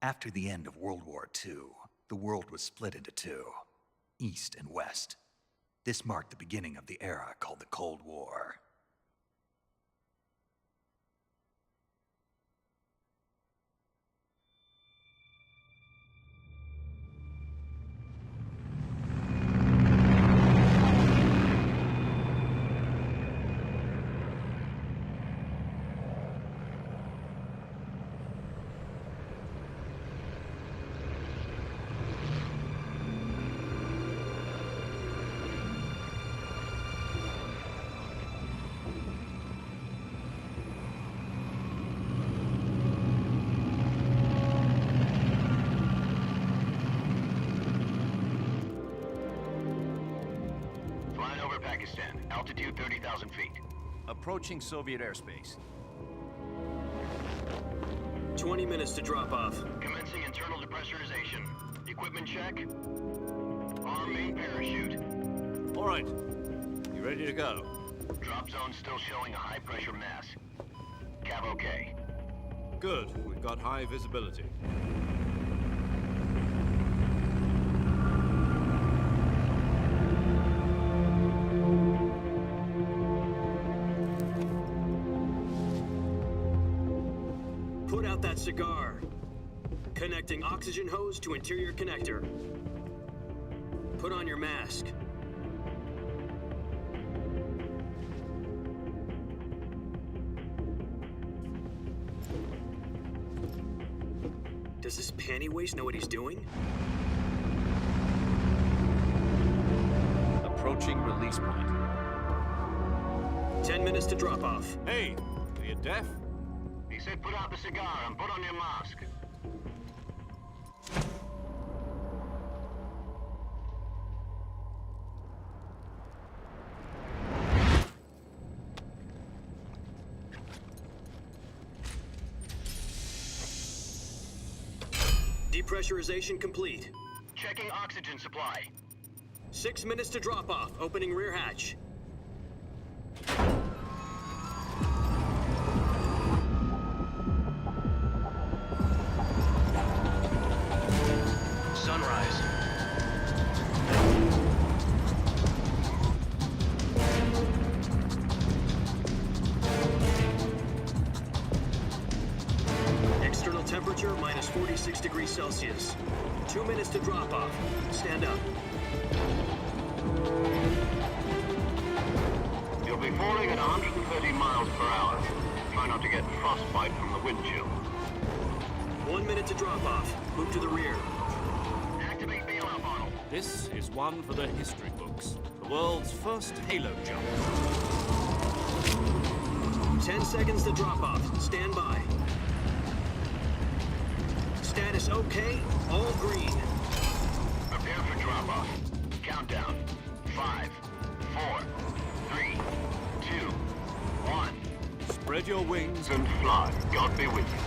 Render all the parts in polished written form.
After the end of World War II, the world was split into two, East and West. This marked the beginning of the era called the Cold War. Pakistan, altitude 30,000 feet. Approaching Soviet airspace. 20 minutes to drop off. Commencing internal depressurization. Equipment check. Arm main parachute. All right. You ready to go? Drop zone still showing a high pressure mass. Cav okay. Good. We've got high visibility. Put out that cigar. Connecting oxygen hose to interior connector. Put on your mask. Does this panty waste know what he's doing? Approaching release point. 10 minutes to drop off. Hey, are you deaf? He said put out the cigar and put on your mask. Depressurization complete. Checking oxygen supply. 6 minutes to drop off. Opening rear hatch. Sunrise. External temperature minus 46 degrees Celsius. 2 minutes to drop off. Stand up. You'll be falling at 130 miles per hour. Try not to get frostbite from the wind chill. 1 minute to drop off. Move to the rear. Activate bailout model. This is one for the history books. The world's first halo jump. 10 seconds to drop off. Stand by. Status okay. All green. Prepare for drop-off. Countdown. 5, 4, 3, 2, 1. Spread your wings And fly. God be with you.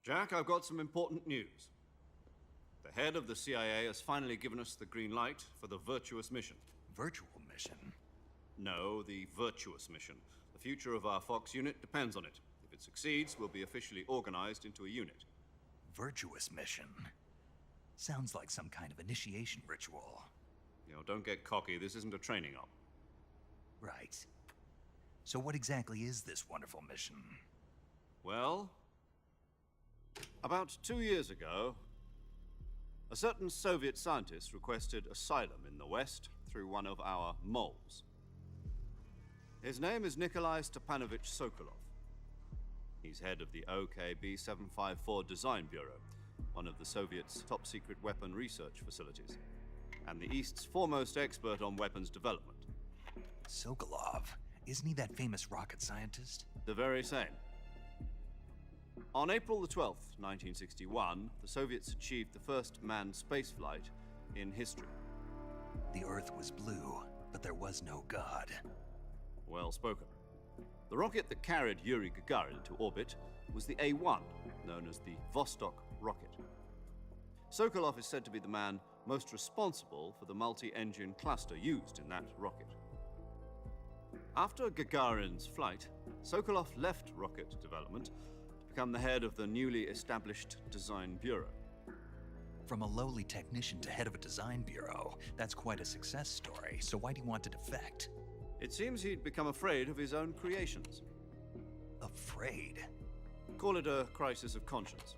Jack, I've got some important news. The head of the CIA has finally given us the green light for the virtuous mission. Virtual mission? No, the virtuous mission. The future of our Fox unit depends on it. If it succeeds, we'll be officially organized into a unit. Virtuous mission? Sounds like some kind of initiation ritual. You know, don't get cocky. This isn't a training op. Right. So what exactly is this wonderful mission? Well, about 2 years ago, a certain Soviet scientist requested asylum in the West through one of our moles. His name is Nikolai Stepanovich Sokolov. He's head of the OKB 754 Design Bureau, one of the Soviets' top-secret weapon research facilities, and the East's foremost expert on weapons development. Sokolov? Isn't he that famous rocket scientist? The very same. On April the 12th, 1961, the Soviets achieved the first manned spaceflight in history. The Earth was blue, but there was no God. Well spoken. The rocket that carried Yuri Gagarin to orbit was the A-1, known as the Vostok rocket. Sokolov is said to be the man most responsible for the multi-engine cluster used in that rocket. After Gagarin's flight, Sokolov left rocket development to become the head of the newly established Design Bureau. From a lowly technician to head of a design bureau, that's quite a success story, so why'd he want to defect? It seems he'd become afraid of his own creations. Afraid? Call it a crisis of conscience.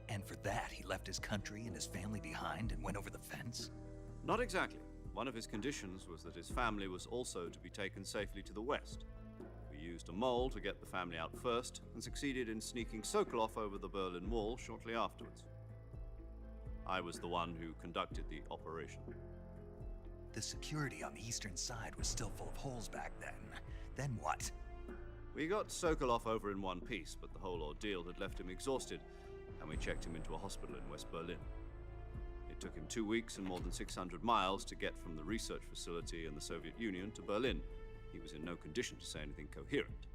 And for that, he left his country and his family behind and went over the fence? Not exactly. One of his conditions was that his family was also to be taken safely to the west. We used a mole to get the family out first and succeeded in sneaking Sokolov over the Berlin Wall shortly afterwards. I was the one who conducted the operation. The security on the eastern side was still full of holes back then. Then what? We got Sokolov over in one piece, but the whole ordeal had left him exhausted, and we checked him into a hospital in West Berlin. It took him 2 weeks and more than 600 miles to get from the research facility in the Soviet Union to Berlin. He was in no condition to say anything coherent.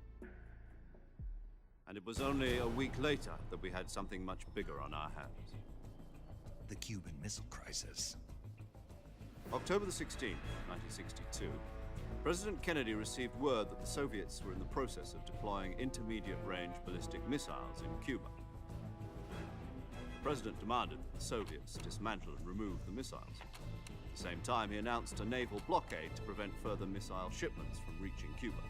And it was only a week later that we had something much bigger on our hands. The Cuban Missile Crisis. October the 16th, 1962, President Kennedy received word that the Soviets were in the process of deploying intermediate-range ballistic missiles in Cuba. The President demanded that the Soviets dismantle and remove the missiles. At the same time, he announced a naval blockade to prevent further missile shipments from reaching Cuba.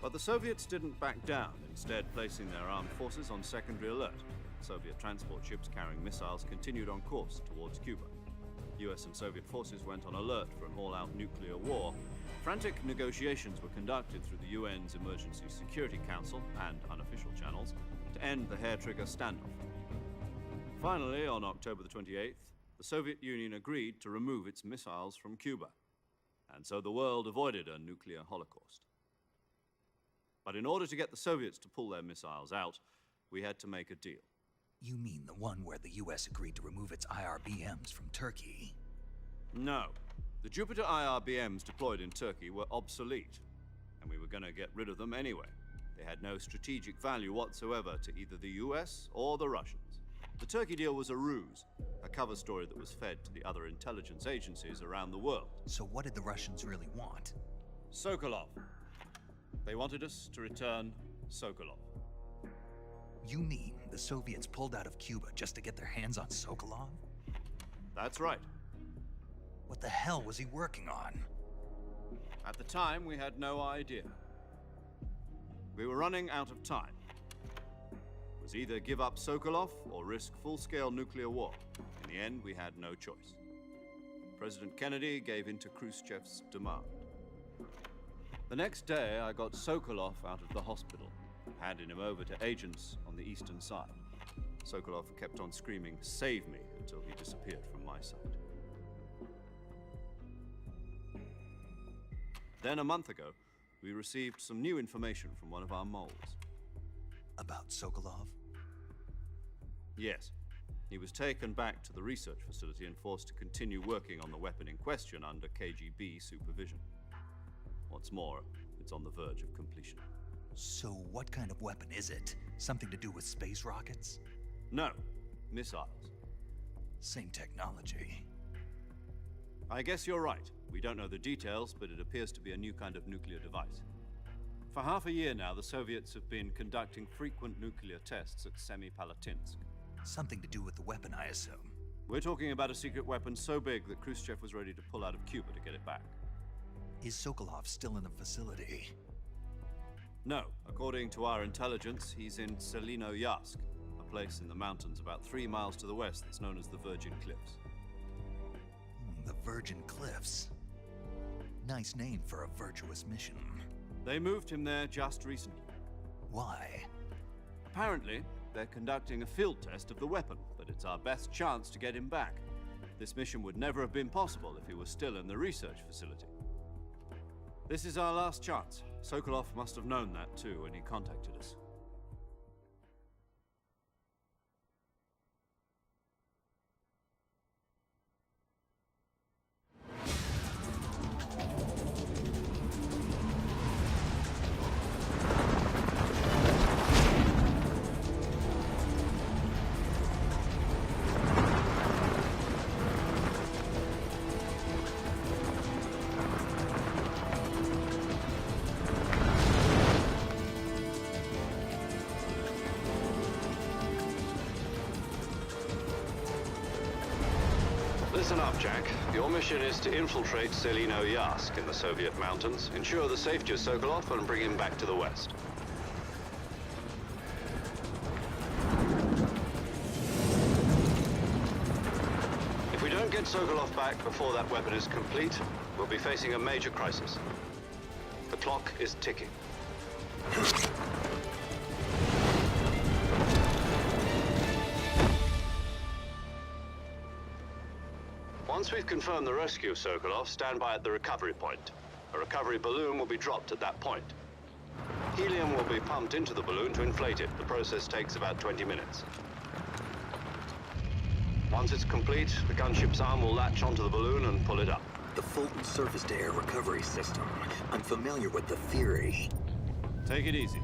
But the Soviets didn't back down, instead placing their armed forces on secondary alert. Soviet transport ships carrying missiles continued on course towards Cuba. US and Soviet forces went on alert for an all-out nuclear war. Frantic negotiations were conducted through the UN's Emergency Security Council and unofficial channels to end the hair-trigger standoff. Finally, on October the 28th, the Soviet Union agreed to remove its missiles from Cuba, and so the world avoided a nuclear holocaust. But in order to get the Soviets to pull their missiles out, we had to make a deal. You mean the one where the US agreed to remove its IRBMs from Turkey? No. The Jupiter IRBMs deployed in Turkey were obsolete, and we were going to get rid of them anyway. They had no strategic value whatsoever to either the US or the Russians. The Turkey deal was a ruse, a cover story that was fed to the other intelligence agencies around the world. So what did the Russians really want? Sokolov. They wanted us to return Sokolov. You mean the Soviets pulled out of Cuba just to get their hands on Sokolov? That's right. What the hell was he working on? At the time, we had no idea. We were running out of time. It was either give up Sokolov or risk full-scale nuclear war. In the end, we had no choice. President Kennedy gave in to Khrushchev's demand. The next day, I got Sokolov out of the hospital, handing him over to agents on the eastern side. Sokolov kept on screaming, "Save me," until he disappeared from my sight. Then a month ago, we received some new information from one of our moles. About Sokolov? Yes. He was taken back to the research facility and forced to continue working on the weapon in question under KGB supervision. What's more, it's on the verge of completion. So what kind of weapon is it? Something to do with space rockets? No, missiles. Same technology. I guess you're right. We don't know the details, but it appears to be a new kind of nuclear device. For half a year now, the Soviets have been conducting frequent nuclear tests at Semipalatinsk. Something to do with the weapon, I assume. We're talking about a secret weapon so big that Khrushchev was ready to pull out of Cuba to get it back. Is Sokolov still in the facility? No. According to our intelligence, he's in Selino-Yarsk, a place in the mountains about 3 miles to the west that's known as the Virgin Cliffs. The Virgin Cliffs. Nice name for a virtuous mission. They moved him there just recently. Why? Apparently, they're conducting a field test of the weapon, but it's our best chance to get him back. This mission would never have been possible if he was still in the research facility. This is our last chance. Sokolov must have known that too when he contacted us. Listen up, Jack. Your mission is to infiltrate Selino Yask in the Soviet mountains, ensure the safety of Sokolov, and bring him back to the West. If we don't get Sokolov back before that weapon is complete, we'll be facing a major crisis. The clock is ticking. Once we've confirmed the rescue of Sokolov, stand by at the recovery point. A recovery balloon will be dropped at that point. Helium will be pumped into the balloon to inflate it. The process takes about 20 minutes. Once it's complete, the gunship's arm will latch onto the balloon and pull it up. The Fulton surface-to-air recovery system. I'm familiar with the theory. Take it easy.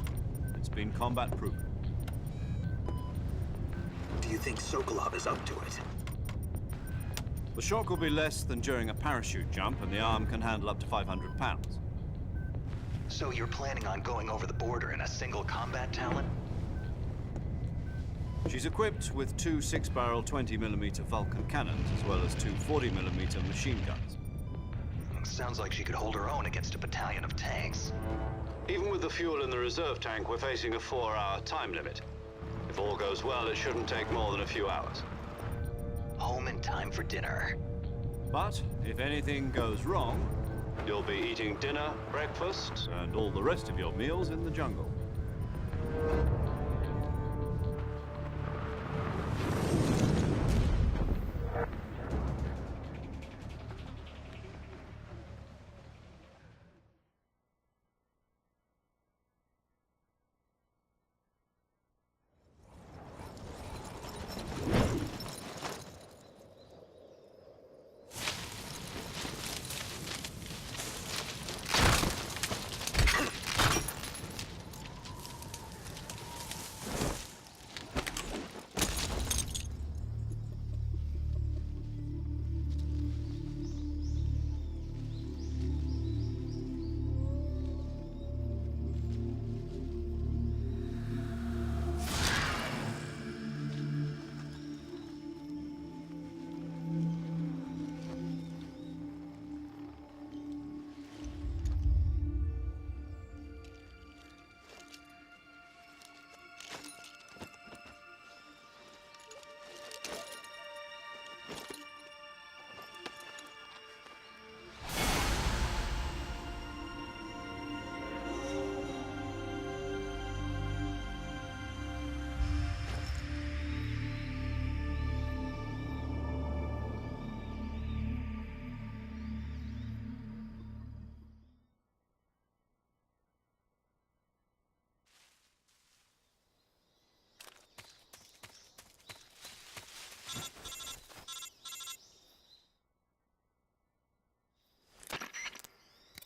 It's been combat-proven. Do you think Sokolov is up to it? The shock will be less than during a parachute jump, and the arm can handle up to 500 pounds. So you're planning on going over the border in a single combat Talon? She's equipped with two 6-barrel 20mm Vulcan cannons, as well as two 40mm machine guns. Sounds like she could hold her own against a battalion of tanks. Even with the fuel in the reserve tank, we're facing a 4-hour time limit. If all goes well, it shouldn't take more than a few hours. Home in time for dinner. But if anything goes wrong, you'll be eating dinner, breakfast, and all the rest of your meals in the jungle.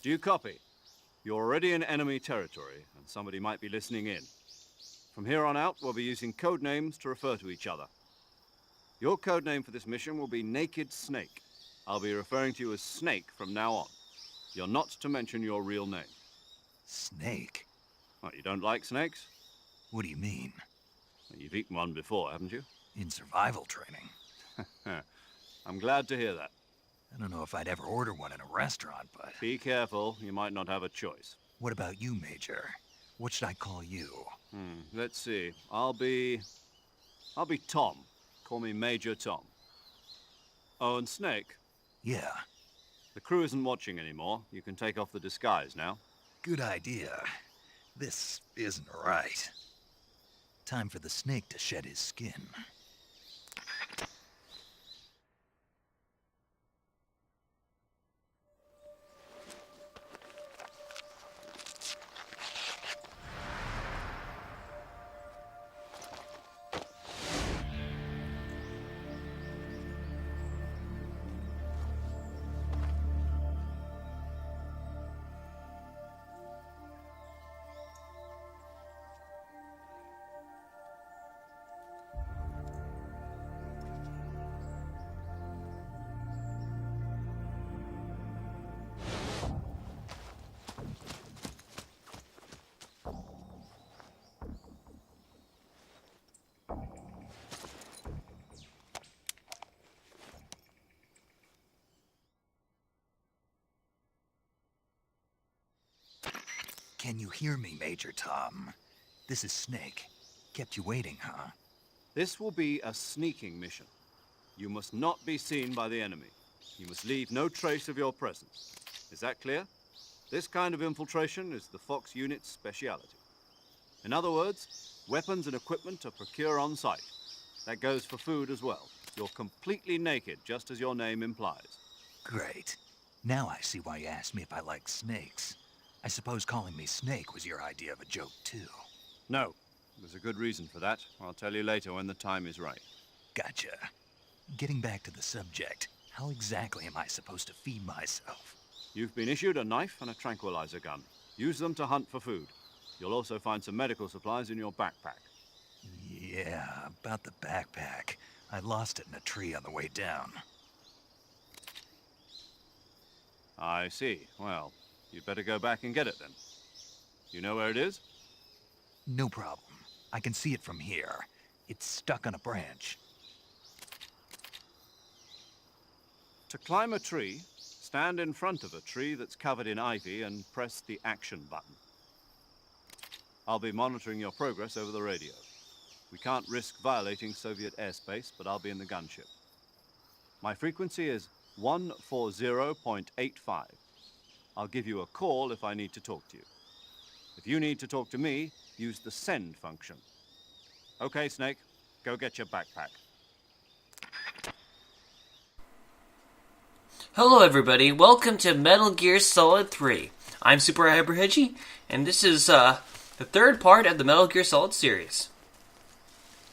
Do you copy? You're already in enemy territory, and somebody might be listening in. From here on out, we'll be using code names to refer to each other. Your code name for this mission will be Naked Snake. I'll be referring to you as Snake from now on. You're not to mention your real name. Snake? What, you don't like snakes? What do you mean? Well, you've eaten one before, haven't you? In survival training. I'm glad to hear that. I don't know if I'd ever order one in a restaurant, but... Be careful, you might not have a choice. What about you, Major? What should I call you? Let's see. I'll be Tom. Call me Major Tom. Oh, and Snake? Yeah, The crew isn't watching anymore. You can take off the disguise now. good idea. This isn't right. Time for the snake to shed his skin. Can you hear me, Major Tom? This is Snake. Kept you waiting, huh? This will be a sneaking mission. You must not be seen by the enemy. You must leave no trace of your presence. Is that clear? This kind of infiltration is the Fox unit's speciality. In other words, weapons and equipment are procured on site. That goes for food as well. You're completely naked, just as your name implies. Great. Now I see why you asked me if I like snakes. I suppose calling me Snake was your idea of a joke, too. No, there's a good reason for that. I'll tell you later when the time is right. Gotcha. Getting back to the subject, how exactly am I supposed to feed myself? You've been issued a knife and a tranquilizer gun. Use them to hunt for food. You'll also find some medical supplies in your backpack. Yeah, about the backpack. I lost it in a tree on the way down. I see. Well, you'd better go back and get it then. You know where it is? No problem. I can see it from here. It's stuck on a branch. To climb a tree, stand in front of a tree that's covered in ivy and press the action button. I'll be monitoring your progress over the radio. We can't risk violating Soviet airspace, but I'll be in the gunship. My frequency is 140.85. I'll give you a call if I need to talk to you. If you need to talk to me, use the send function. Okay, Snake, go get your backpack. Hello everybody, welcome to Metal Gear Solid 3. I'm SuperHyperHedgey, and this is the third part of the Metal Gear Solid series.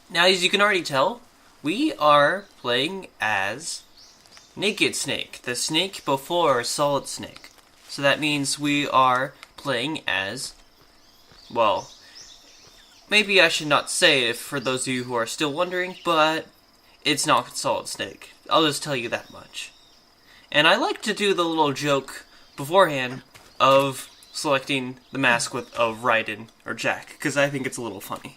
Now, as you can already tell, we are playing as Naked Snake, the snake before Solid Snake. So that means we are playing as, well, maybe I should not say it for those of you who are still wondering, but it's not Solid Snake. I'll just tell you that much. And I like to do the little joke beforehand of selecting the mask of Raiden or Jack, because I think it's a little funny.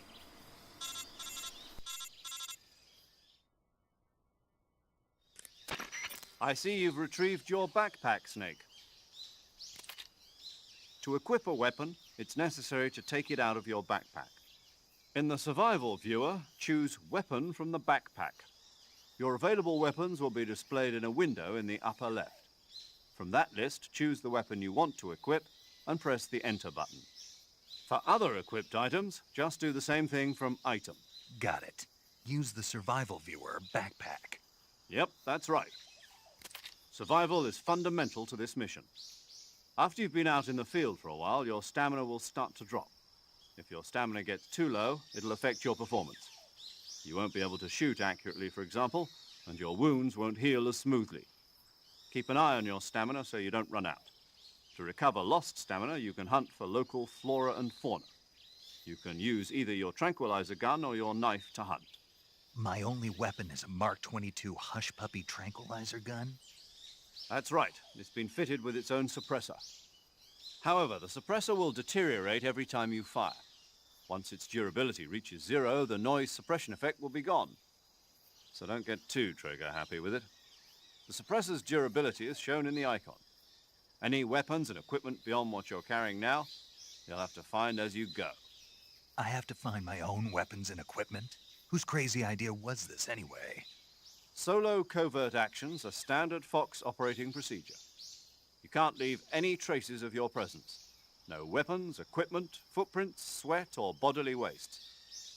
I see you've retrieved your backpack, Snake. To equip a weapon, it's necessary to take it out of your backpack. In the survival viewer, choose Weapon from the backpack. Your available weapons will be displayed in a window in the upper left. From that list, choose the weapon you want to equip and press the Enter button. For other equipped items, just do the same thing from Item. Got it. Use the survival viewer backpack. Yep, that's right. Survival is fundamental to this mission. After you've been out in the field for a while, your stamina will start to drop. If your stamina gets too low, it'll affect your performance. You won't be able to shoot accurately, for example, and your wounds won't heal as smoothly. Keep an eye on your stamina so you don't run out. To recover lost stamina, you can hunt for local flora and fauna. You can use either your tranquilizer gun or your knife to hunt. My only weapon is a Mark 22 Hush Puppy tranquilizer gun? That's right. It's been fitted with its own suppressor. However, the suppressor will deteriorate every time you fire. Once its durability reaches 0, the noise suppression effect will be gone. So don't get too trigger-happy with it. The suppressor's durability is shown in the icon. Any weapons and equipment beyond what you're carrying now, you'll have to find as you go. I have to find my own weapons and equipment? Whose crazy idea was this, anyway? Solo covert actions are standard Fox operating procedure. You can't leave any traces of your presence. No weapons, equipment, footprints, sweat, or bodily waste.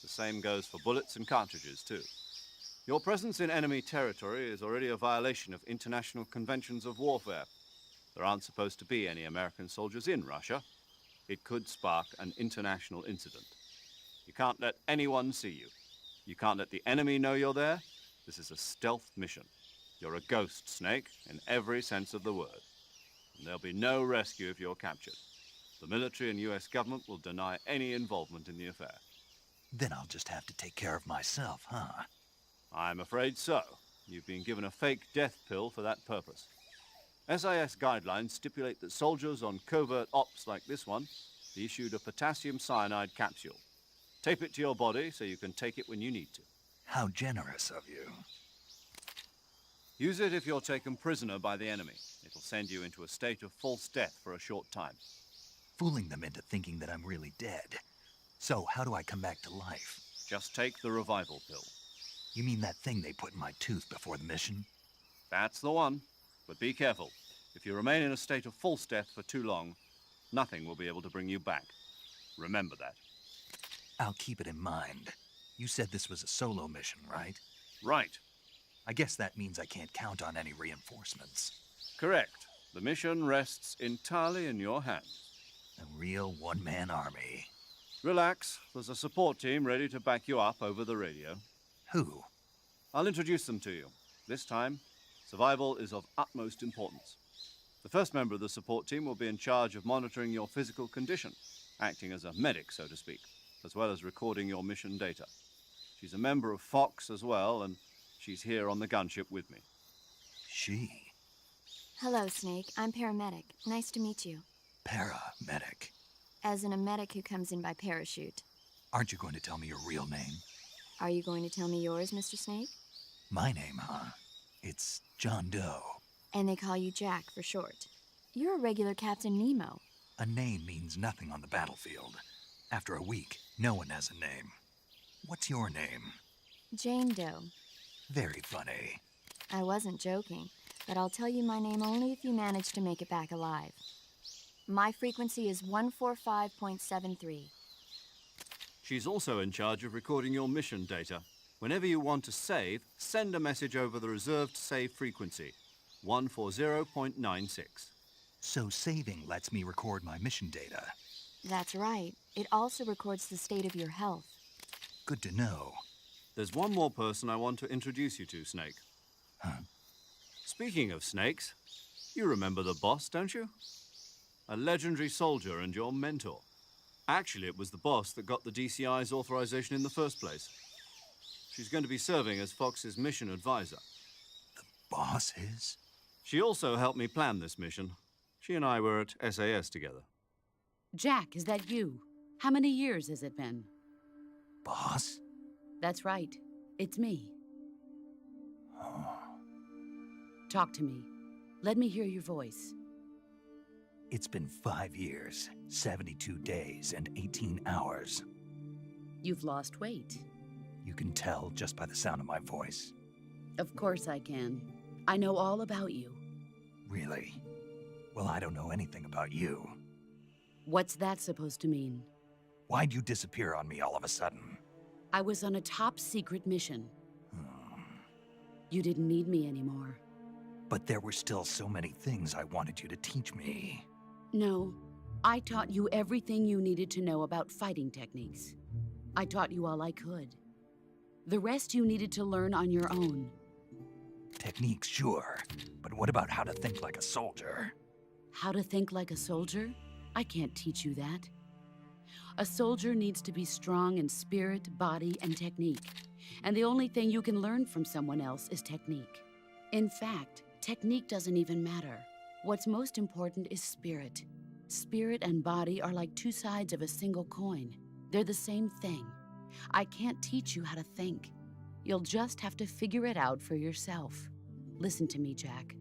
The same goes for bullets and cartridges, too. Your presence in enemy territory is already a violation of international conventions of warfare. There aren't supposed to be any American soldiers in Russia. It could spark an international incident. You can't let anyone see you. You can't let the enemy know you're there. This is a stealth mission. You're a ghost, Snake, in every sense of the word. And there'll be no rescue if you're captured. The military and US government will deny any involvement in the affair. Then I'll just have to take care of myself, huh? I'm afraid so. You've been given a fake death pill for that purpose. SIS guidelines stipulate that soldiers on covert ops like this one be issued a potassium cyanide capsule. Tape it to your body so you can take it when you need to. How generous of you. Use it if you're taken prisoner by the enemy. It'll send you into a state of false death for a short time. fooling them into thinking that I'm really dead. So, how do I come back to life? Just take the revival pill. You mean that thing they put in my tooth before the mission? That's the one. But be careful. If you remain in a state of false death for too long, nothing will be able to bring you back. Remember that. I'll keep it in mind. You said this was a solo mission, right? Right. I guess that means I can't count on any reinforcements. Correct. The mission rests entirely in your hands. A real one-man army. Relax. There's a support team ready to back you up over the radio. Who? I'll introduce them to you. This time, survival is of utmost importance. The first member of the support team will be in charge of monitoring your physical condition, acting as a medic, so to speak, as well as recording your mission data. She's a member of Fox as well, and she's here on the gunship with me. She? Hello, Snake. I'm paramedic. Nice to meet you. Paramedic. As in a medic who comes in by parachute. Aren't you going to tell me your real name? Are you going to tell me yours, Mr. Snake? My name, huh? It's John Doe. And they call you Jack for short. You're a regular Captain Nemo. A name means nothing on the battlefield. After a week, no one has a name. What's your name? Jane Doe. Very funny. I wasn't joking, but I'll tell you my name only if you manage to make it back alive. My frequency is 145.73. She's also in charge of recording your mission data. Whenever you want to save, send a message over the reserved save frequency, 140.96. So saving lets me record my mission data. That's right. It also records the state of your health. Good to know. There's one more person I want to introduce you to, Snake. Huh? Speaking of snakes, you remember the boss, don't you? A legendary soldier and your mentor. Actually, it was the boss that got the DCI's authorization in the first place. She's going to be serving as Fox's mission advisor. The boss is? She also helped me plan this mission. She and I were at SAS together. Jack, is that you? How many years has it been? Boss? That's right. It's me. Oh. Talk to me. Let me hear your voice. It's been 5 years, 72 days, and 18 hours. You've lost weight. You can tell just by the sound of my voice. Of course I can. I know all about you. Really? Well, I don't know anything about you. What's that supposed to mean? Why'd you disappear on me all of a sudden? I was on a top-secret mission. Hmm. You didn't need me anymore. But there were still so many things I wanted you to teach me. No, I taught you everything you needed to know about fighting techniques. I taught you all I could. The rest you needed to learn on your own. Techniques, sure. But what about how to think like a soldier? How to think like a soldier? I can't teach you that. A soldier needs to be strong in spirit, body, and technique. And the only thing you can learn from someone else is technique. In fact, technique doesn't even matter. What's most important is spirit. Spirit and body are like two sides of a single coin. They're the same thing. I can't teach you how to think. You'll just have to figure it out for yourself. Listen to me, Jack.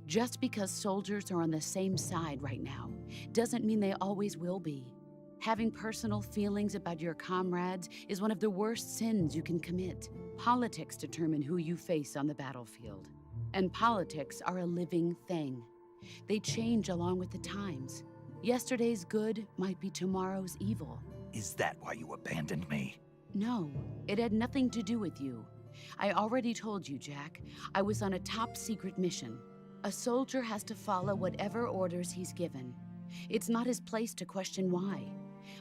Just because soldiers are on the same side right now doesn't mean they always will be. Having personal feelings about your comrades is one of the worst sins you can commit. Politics determine who you face on the battlefield. And politics are a living thing. They change along with the times. Yesterday's good might be tomorrow's evil. Is that why you abandoned me? No, it had nothing to do with you. I already told you, Jack. I was on a top-secret mission. A soldier has to follow whatever orders he's given. It's not his place to question why.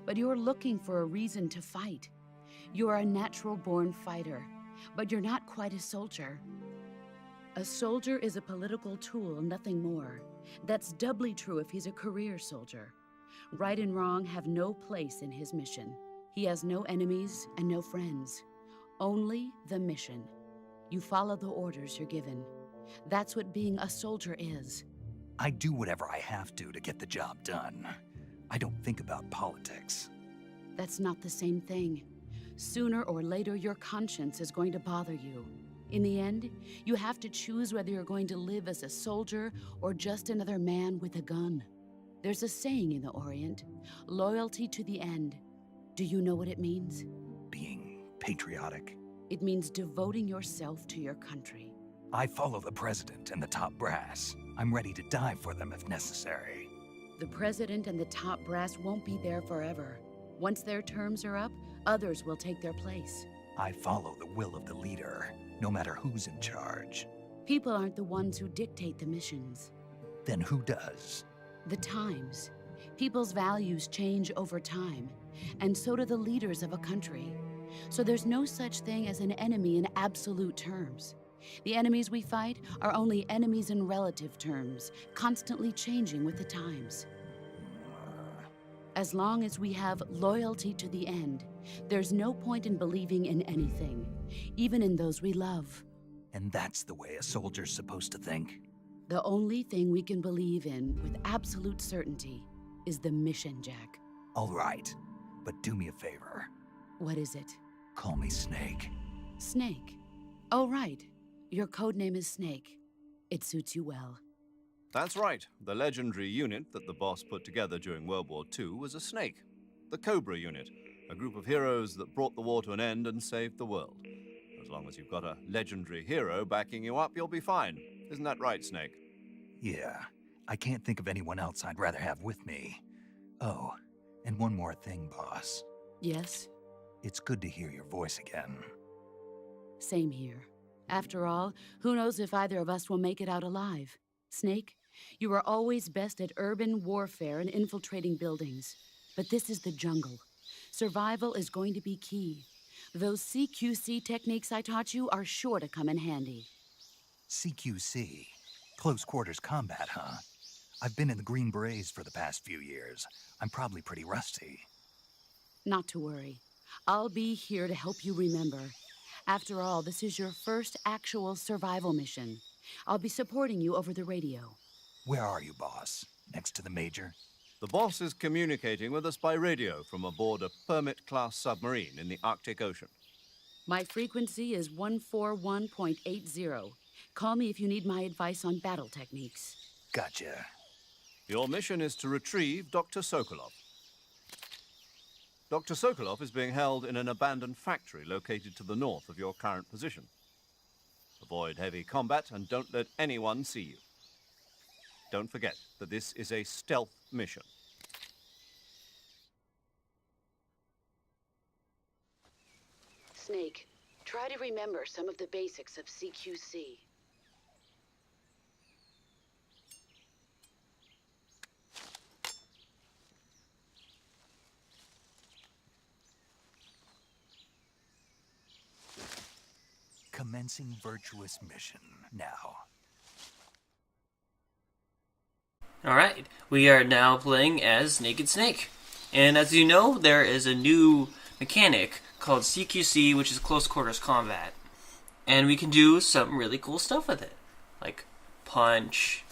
But you're looking for a reason to fight. You're a natural-born fighter, but you're not quite a soldier. A soldier is a political tool, nothing more. That's doubly true if he's a career soldier. Right and wrong have no place in his mission. He has no enemies and no friends. Only the mission. You follow the orders you're given. That's what being a soldier is. I do whatever I have to get the job done. I don't think about politics. That's not the same thing. Sooner or later, your conscience is going to bother you. In the end, you have to choose whether you're going to live as a soldier or just another man with a gun. There's a saying in the Orient, loyalty to the end. Do you know what it means? Being patriotic. It means devoting yourself to your country. I follow the president and the top brass. I'm ready to die for them if necessary. The president and the top brass won't be there forever. Once their terms are up, others will take their place. I follow the will of the leader, no matter who's in charge. People aren't the ones who dictate the missions. Then who does? The times. People's values change over time, and so do the leaders of a country. So there's no such thing as an enemy in absolute terms. The enemies we fight are only enemies in relative terms, constantly changing with the times. As long as we have loyalty to the end, there's no point in believing in anything, even in those we love. And that's the way a soldier's supposed to think? The only thing we can believe in with absolute certainty is the mission, Jack. All right, but do me a favor. What is it? Call me Snake. Snake. Oh, right. Your codename is Snake. It suits you well. That's right. The legendary unit that the boss put together during World War II was a snake. The Cobra unit, a group of heroes that brought the war to an end and saved the world. As long as you've got a legendary hero backing you up, you'll be fine. Isn't that right, Snake? Yeah, I can't think of anyone else I'd rather have with me. Oh, and one more thing, boss. Yes? It's good to hear your voice again. Same here. After all, who knows if either of us will make it out alive? Snake, you are always best at urban warfare and infiltrating buildings. But this is the jungle. Survival is going to be key. Those CQC techniques I taught you are sure to come in handy. CQC? Close quarters combat, huh? I've been in the Green Berets for the past few years. I'm probably pretty rusty. Not to worry. I'll be here to help you remember. After all, this is your first actual survival mission. I'll be supporting you over the radio. Where are you, boss? Next to the Major? The boss is communicating with us by radio from aboard a Permit-class submarine in the Arctic Ocean. My frequency is 141.80. Call me if you need my advice on battle techniques. Gotcha. Your mission is to retrieve Dr. Sokolov. Dr. Sokolov is being held in an abandoned factory located to the north of your current position. Avoid heavy combat and don't let anyone see you. Don't forget that this is a stealth mission. Snake, try to remember some of the basics of CQC. Commencing virtuous mission now. Alright, we are now playing as Naked Snake. And as you know, there is a new mechanic called CQC, which is Close Quarters Combat. And we can do some really cool stuff with it. Like punch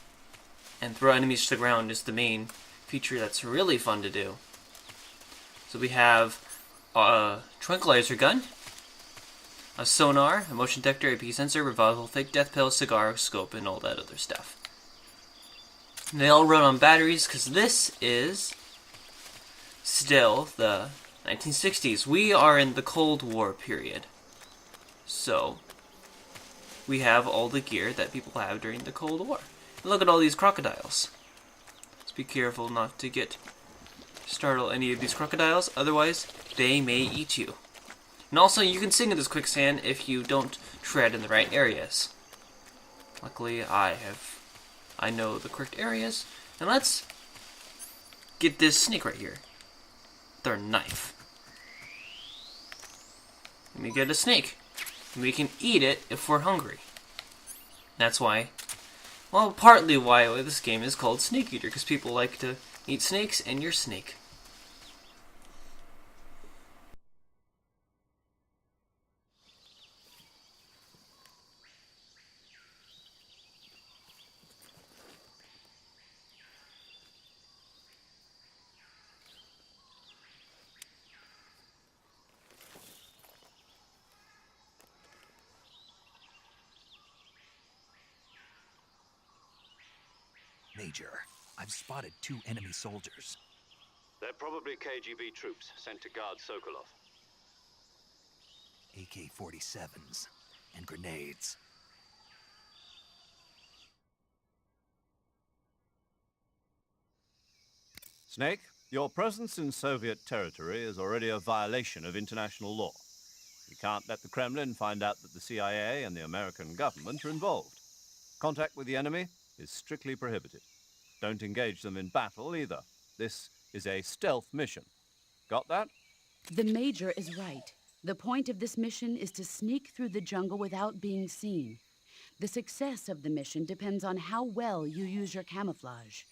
and throw enemies to the ground is the main feature that's really fun to do. So we have a tranquilizer gun, a sonar, a motion detector, AP sensor, revival, fake death pill, cigar, scope, and all that other stuff. They all run on batteries because this is still the 1960s. We are in the Cold War period. So, we have all the gear that people have during the Cold War. Look at all these crocodiles. Let's be careful not to startle any of these crocodiles, otherwise they may eat you. And also, you can sink in this quicksand if you don't tread in the right areas. Luckily, I know the correct areas. And let's get this snake right here. With our knife. Let me get a snake. And we can eat it if we're hungry. That's why, well, partly why this game is called Snake Eater, because people like to eat snakes, and you're Snake. Major, I've spotted 2 enemy soldiers. They're probably KGB troops sent to guard Sokolov. AK-47s and grenades. Snake, your presence in Soviet territory is already a violation of international law. We can't let the Kremlin find out that the CIA and the American government are involved. Contact with the enemy is strictly prohibited. Don't engage them in battle either. This is a stealth mission. Got that? The Major is right. The point of this mission is to sneak through the jungle without being seen. The success of the mission depends on how well you use your camouflage.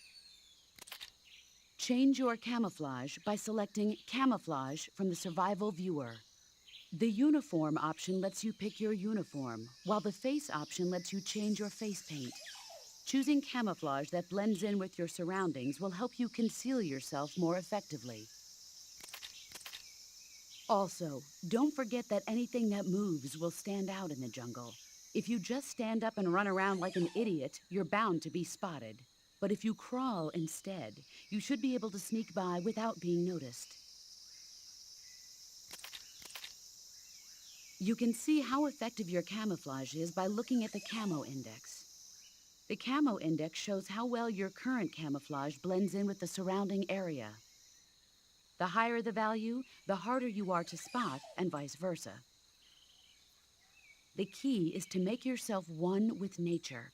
Change your camouflage by selecting Camouflage from the Survival Viewer. The Uniform option lets you pick your uniform, while the Face option lets you change your face paint. Choosing camouflage that blends in with your surroundings will help you conceal yourself more effectively. Also, don't forget that anything that moves will stand out in the jungle. If you just stand up and run around like an idiot, you're bound to be spotted. But if you crawl instead, you should be able to sneak by without being noticed. You can see how effective your camouflage is by looking at the Camo Index. The Camo Index shows how well your current camouflage blends in with the surrounding area. The higher the value, the harder you are to spot, and vice versa. The key is to make yourself one with nature.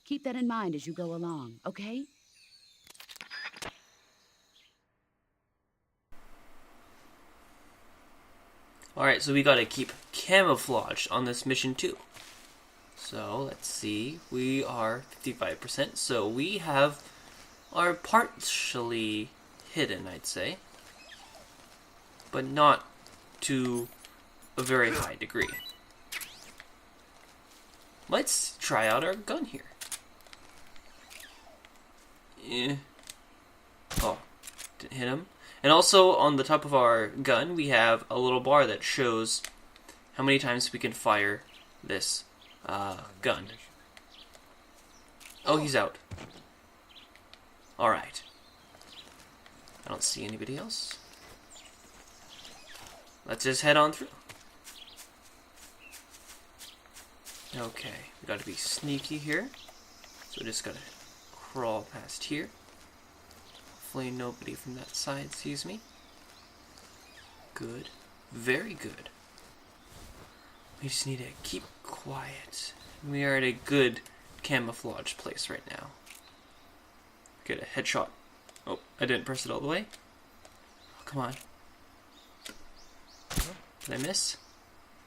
Keep that in mind as you go along, okay? Alright, so we gotta keep camouflage on this mission too. So, let's see. We are 55%, so we are partially hidden, I'd say. But not to a very high degree. Let's try out our gun here. Oh, didn't hit him. And also, on the top of our gun, we have a little bar that shows how many times we can fire this gun. Oh, he's out. Alright. I don't see anybody else. Let's just head on through. Okay, we gotta be sneaky here. So we just gotta crawl past here. Hopefully nobody from that side sees me. Good. Very good. We just need to keep quiet. We are at a good camouflage place right now. Get a headshot. Oh, I didn't press it all the way. Oh, come on. Did I miss?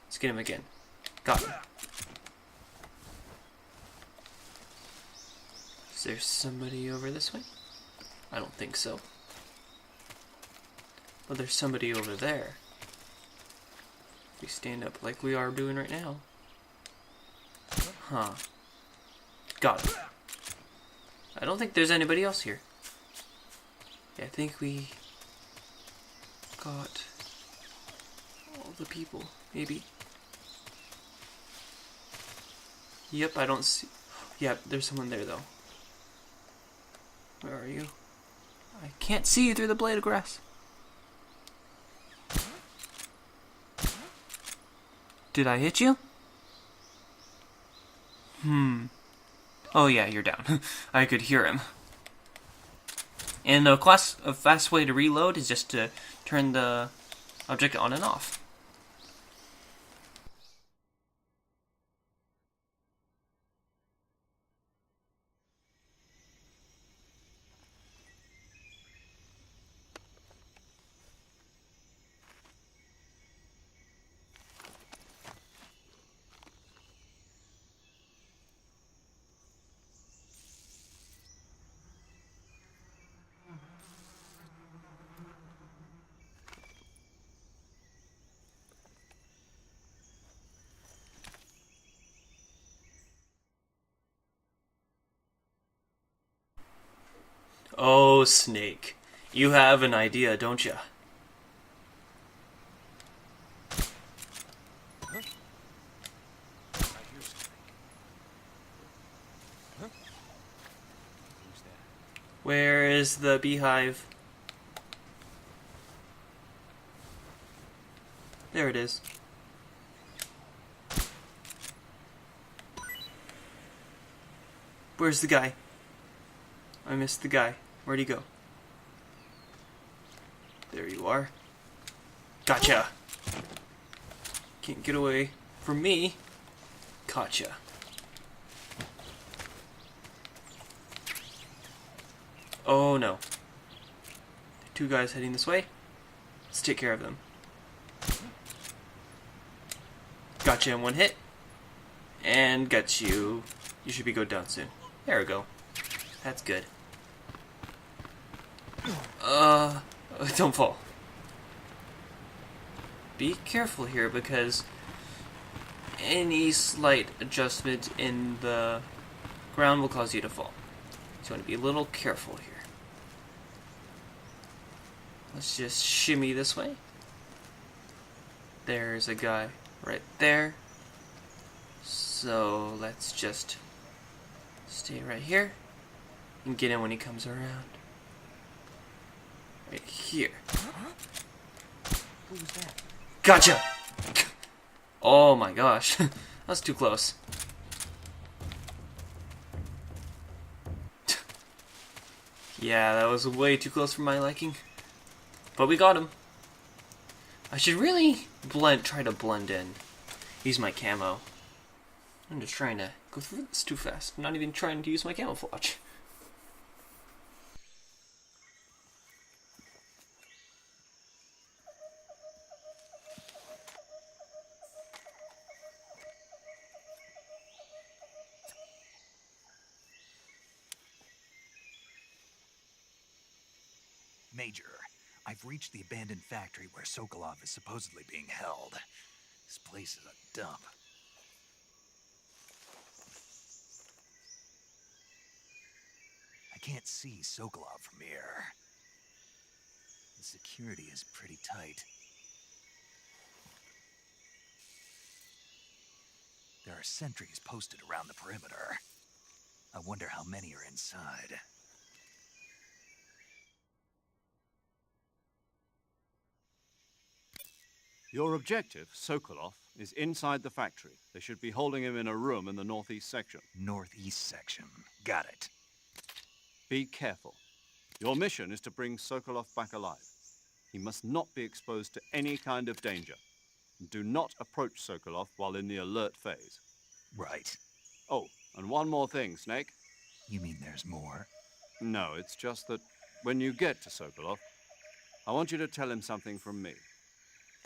Let's get him again. Got him. Is there somebody over this way? I don't think so. But there's somebody over there. If we stand up like we are doing right now. Huh. Got him. I don't think there's anybody else here. Yeah, I think we got all the people, maybe. Yep, I don't see. Yep, there's someone there though. Where are you? I can't see you through the blade of grass. Did I hit you? Oh yeah, you're down. I could hear him. And a fast way to reload is just to turn the object on and off. Oh, Snake. You have an idea, don't ya? Where is the beehive? There it is. Where's the guy? I missed the guy. Where'd he go? There you are. Gotcha! Can't get away from me. Gotcha. Oh no. Two guys heading this way. Let's take care of them. Gotcha in one hit. And got you. You should be going down soon. There we go. That's good. Don't fall. Be careful here because any slight adjustment in the ground will cause you to fall. So you want to be a little careful here. Let's just shimmy this way. There's a guy right there. So let's just stay right here and get in when he comes around. Right here. Who's that? Gotcha! Oh my gosh. That's too close. Yeah, that was way too close for my liking. But we got him. I should really try to blend in. Use my camo. I'm just trying to go through this too fast. I'm not even trying to use my camouflage. Major, I've reached the abandoned factory where Sokolov is supposedly being held. This place is a dump. I can't see Sokolov from here. The security is pretty tight. There are sentries posted around the perimeter. I wonder how many are inside. Your objective, Sokolov, is inside the factory. They should be holding him in a room in the northeast section. Northeast section. Got it. Be careful. Your mission is to bring Sokolov back alive. He must not be exposed to any kind of danger. Do not approach Sokolov while in the alert phase. Right. Oh, and one more thing, Snake. You mean there's more? No, it's just that when you get to Sokolov, I want you to tell him something from me.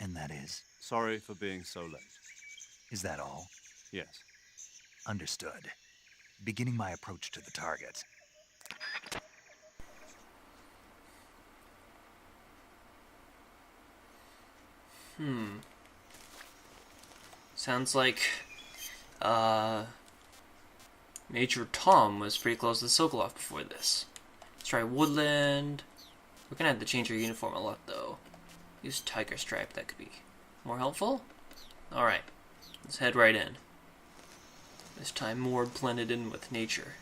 And that is? Sorry for being so late. Is that all? Yes. Understood. Beginning my approach to the target. Sounds like, Major Tom was pretty close to Sokolov before this. Let's try Woodland. We're gonna have to change our uniform a lot, though. Use Tiger Stripe, that could be more helpful. Alright, let's head right in. This time more blended in with nature.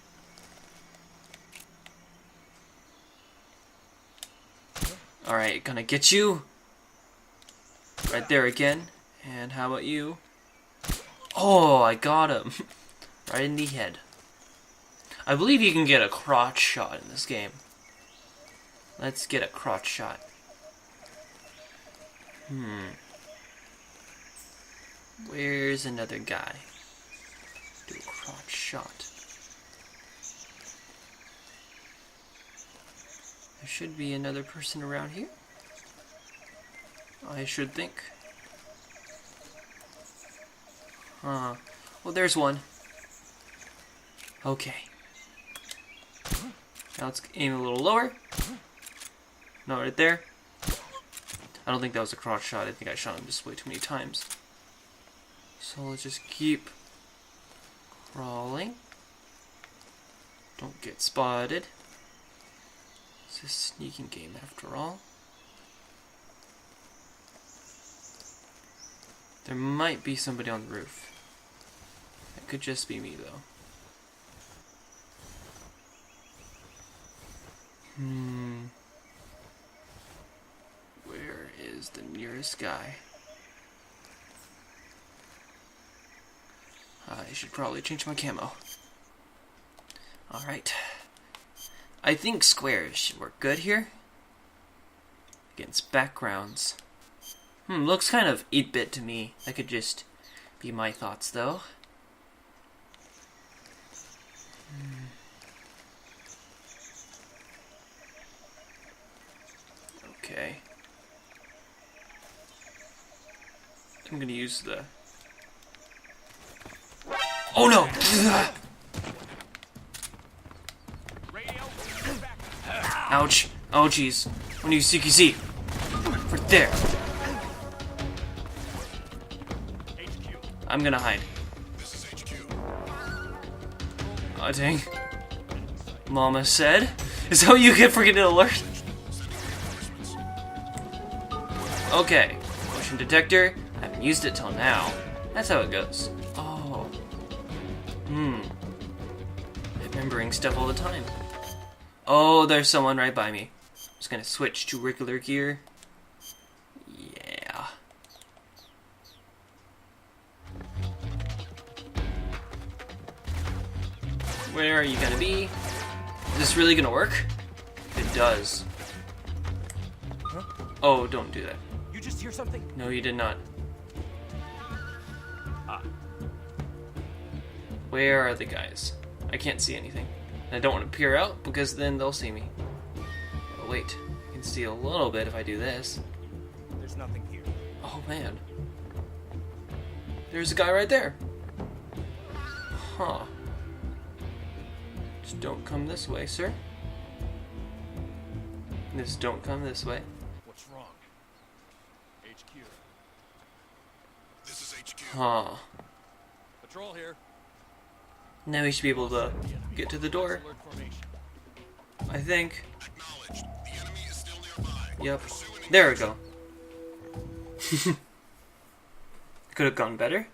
Alright, gonna get you. Right there again. And how about you? Oh, I got him. Right in the head. I believe you can get a crotch shot in this game. Let's get a crotch shot. Where's another guy? Do a crotch shot. There should be another person around here. I should think. Well, there's one. Okay. Now let's aim a little lower. No, right there. I don't think that was a crotch shot. I think I shot him just way too many times. So let's just keep crawling. Don't get spotted. It's a sneaking game after all. There might be somebody on the roof. It could just be me, though. Where is the nearest guy? I should probably change my camo. Alright. I think squares should work good here. Against backgrounds. Looks kind of 8-bit to me. That could just be my thoughts, though. Okay. I'm gonna use the... Oh no! Ouch. Oh jeez. When you CQC. Right there. I'm gonna hide. Oh dang. Mama said. Is that what you get for getting an alert? Okay. Motion detector. I haven't used it till now. That's how it goes. Oh. Remembering stuff all the time. Oh, there's someone right by me. Just gonna switch to regular gear. Yeah. Where are you gonna be? Is this really gonna work? It does. Huh? Oh, don't do that. You just hear something? No, you did not. Where are the guys? I can't see anything. And I don't want to peer out because then they'll see me. Oh, wait. I can see a little bit if I do this. There's nothing here. Oh, man. There's a guy right there. Huh. Just don't come this way, sir. Just don't come this way. What's wrong? HQ. This is HQ. Huh. Patrol here. Now we should be able to get to the door. Alert formation. I think. Acknowledged. The enemy is still nearby. Yep. Pursuing There we go. Could have gone better.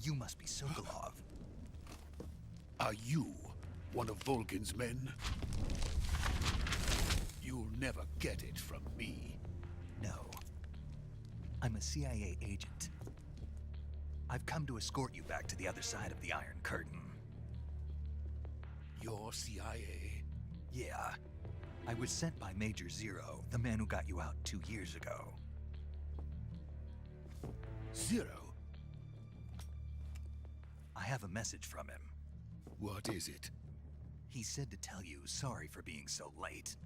You must be Sokolov. Are you one of Volgin's men? You'll never get it from me. No. I'm a CIA agent. I've come to escort you back to the other side of the Iron Curtain. You're CIA? Yeah. I was sent by Major Zero, the man who got you out 2 years ago. Zero? I have a message from him. What is it? He said to tell you sorry for being so late.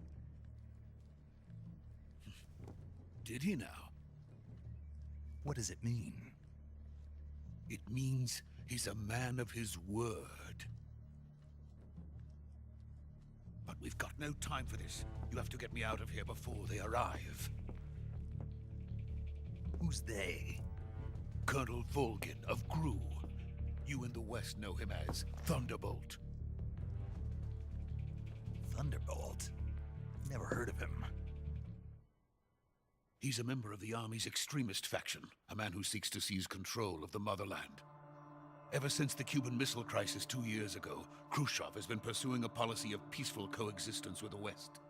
Did he now? What does it mean? It means he's a man of his word. But we've got no time for this. You have to get me out of here before they arrive. Who's they? Colonel Volgin of Gru. You in the West know him as Thunderbolt. Thunderbolt? Never heard of him. He's a member of the Army's extremist faction, a man who seeks to seize control of the motherland. Ever since the Cuban Missile Crisis 2 years ago, Khrushchev has been pursuing a policy of peaceful coexistence with the West.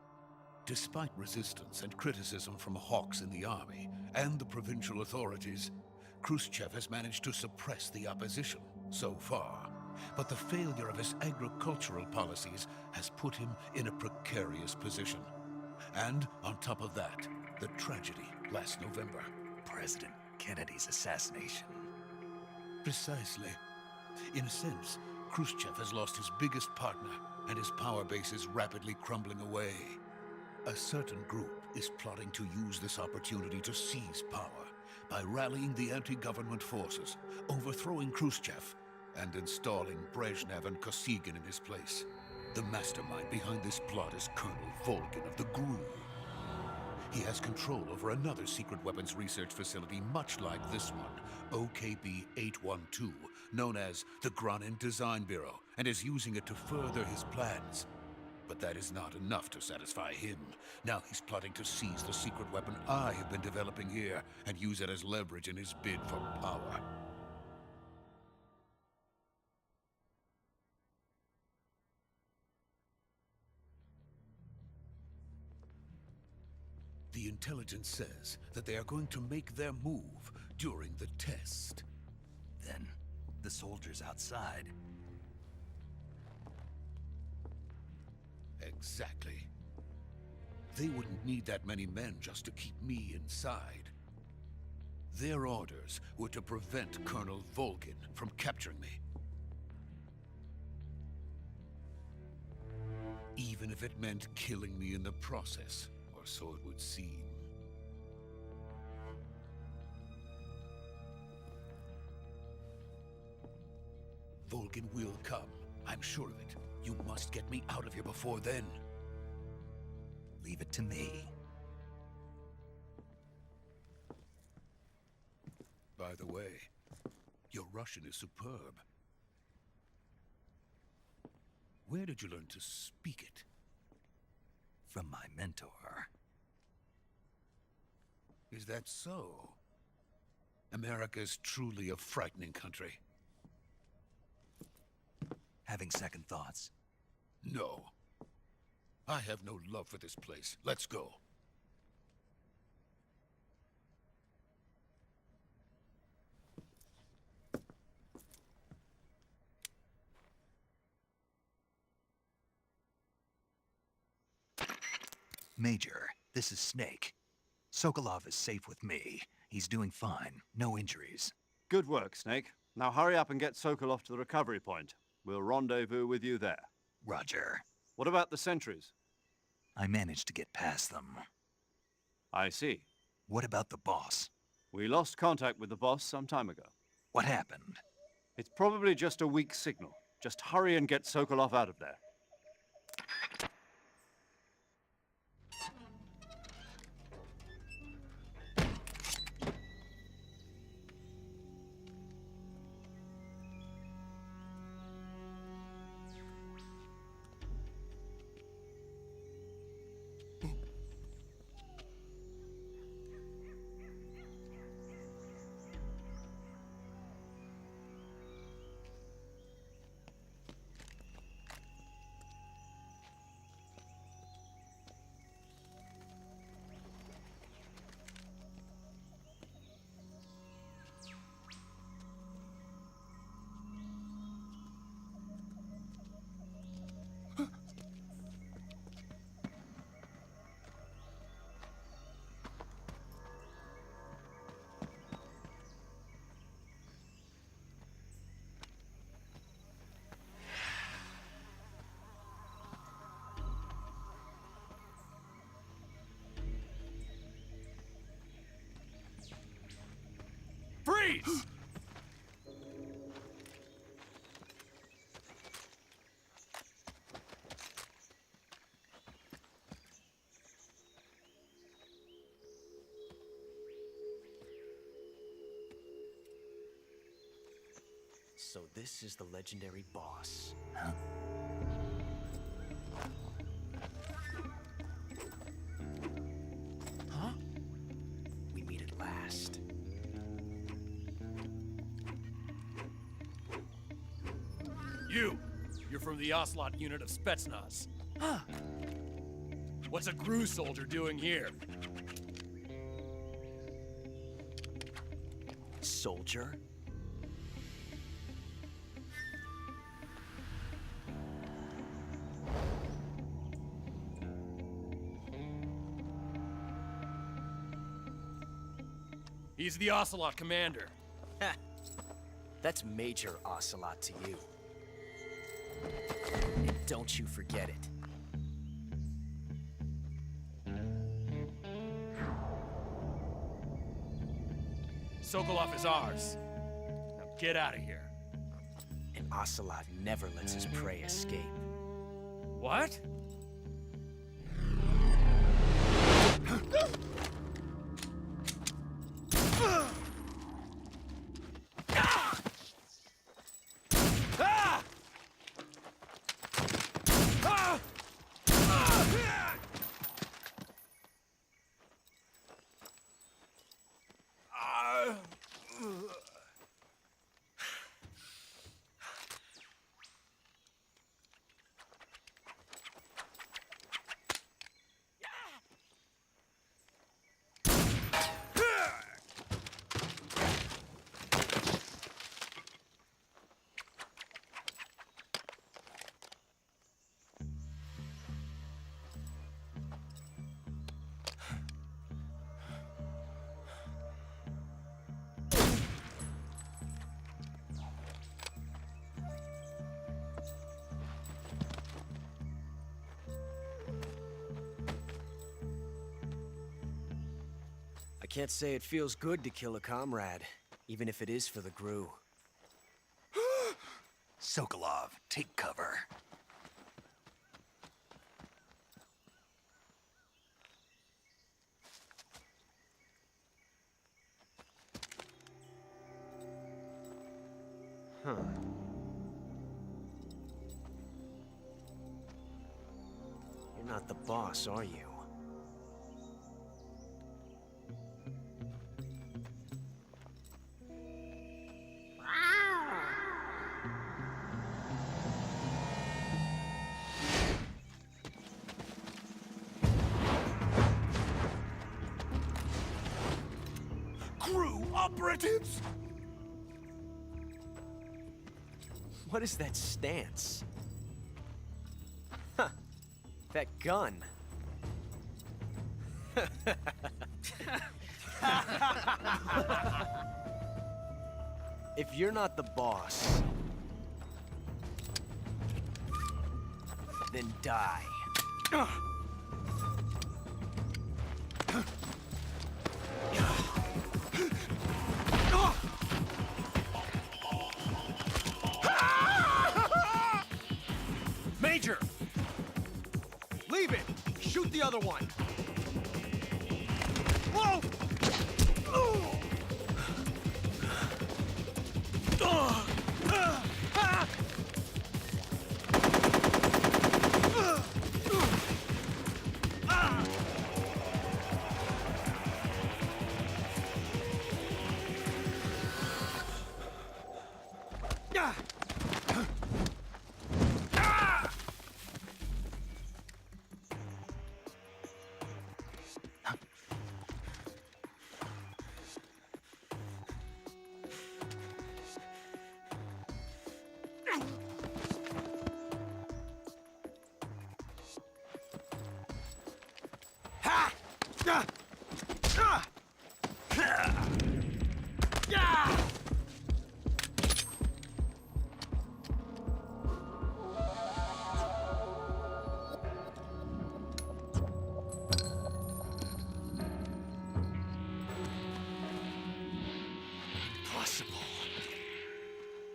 Despite resistance and criticism from hawks in the Army and the provincial authorities, Khrushchev has managed to suppress the opposition so far. But the failure of his agricultural policies has put him in a precarious position. And on top of that, the tragedy last November. President Kennedy's assassination. Precisely. In a sense, Khrushchev has lost his biggest partner, and his power base is rapidly crumbling away. A certain group is plotting to use this opportunity to seize power by rallying the anti-government forces, overthrowing Khrushchev, and installing Brezhnev and Kosygin in his place. The mastermind behind this plot is Colonel Volgin of the GRU. He has control over another secret weapons research facility much like this one, OKB-812, known as the Granin Design Bureau, and is using it to further his plans. But that is not enough to satisfy him. Now he's plotting to seize the secret weapon I have been developing here and use it as leverage in his bid for power. The intelligence says that they are going to make their move during the test. Then, the soldiers outside. Exactly. They wouldn't need that many men just to keep me inside. Their orders were to prevent Colonel Volgin from capturing me. Even if it meant killing me in the process, or so it would seem. Volgin will come. I'm sure of it. You must get me out of here before then. Leave it to me. By the way, your Russian is superb. Where did you learn to speak it? From my mentor. Is that so? America's truly a frightening country. Having second thoughts. No. I have no love for this place. Let's go. Major, this is Snake. Sokolov is safe with me. He's doing fine. No injuries. Good work, Snake. Now hurry up and get Sokolov to the recovery point. We'll rendezvous with you there. Roger. What about the sentries? I managed to get past them. I see. What about the boss? We lost contact with the boss some time ago. What happened? It's probably just a weak signal. Just hurry and get Sokolov out of there. Freeze! So this is the legendary boss. Huh? Huh? We meet at last. You're from the Ocelot unit of Spetsnaz. Huh? What's a GRU soldier doing here? Soldier? He's the Ocelot commander. Ha! That's Major Ocelot to you. And don't you forget it. Sokolov is ours. Now get out of here. And Ocelot never lets his prey escape. What? I can't say it feels good to kill a comrade, even if it is for the GRU. Sokolov, take cover. Huh. You're not the boss, are you? GRU operatives! What is that stance? Huh. That gun. If you're not the boss, then die. Major! Leave it! Shoot the other one! Whoa!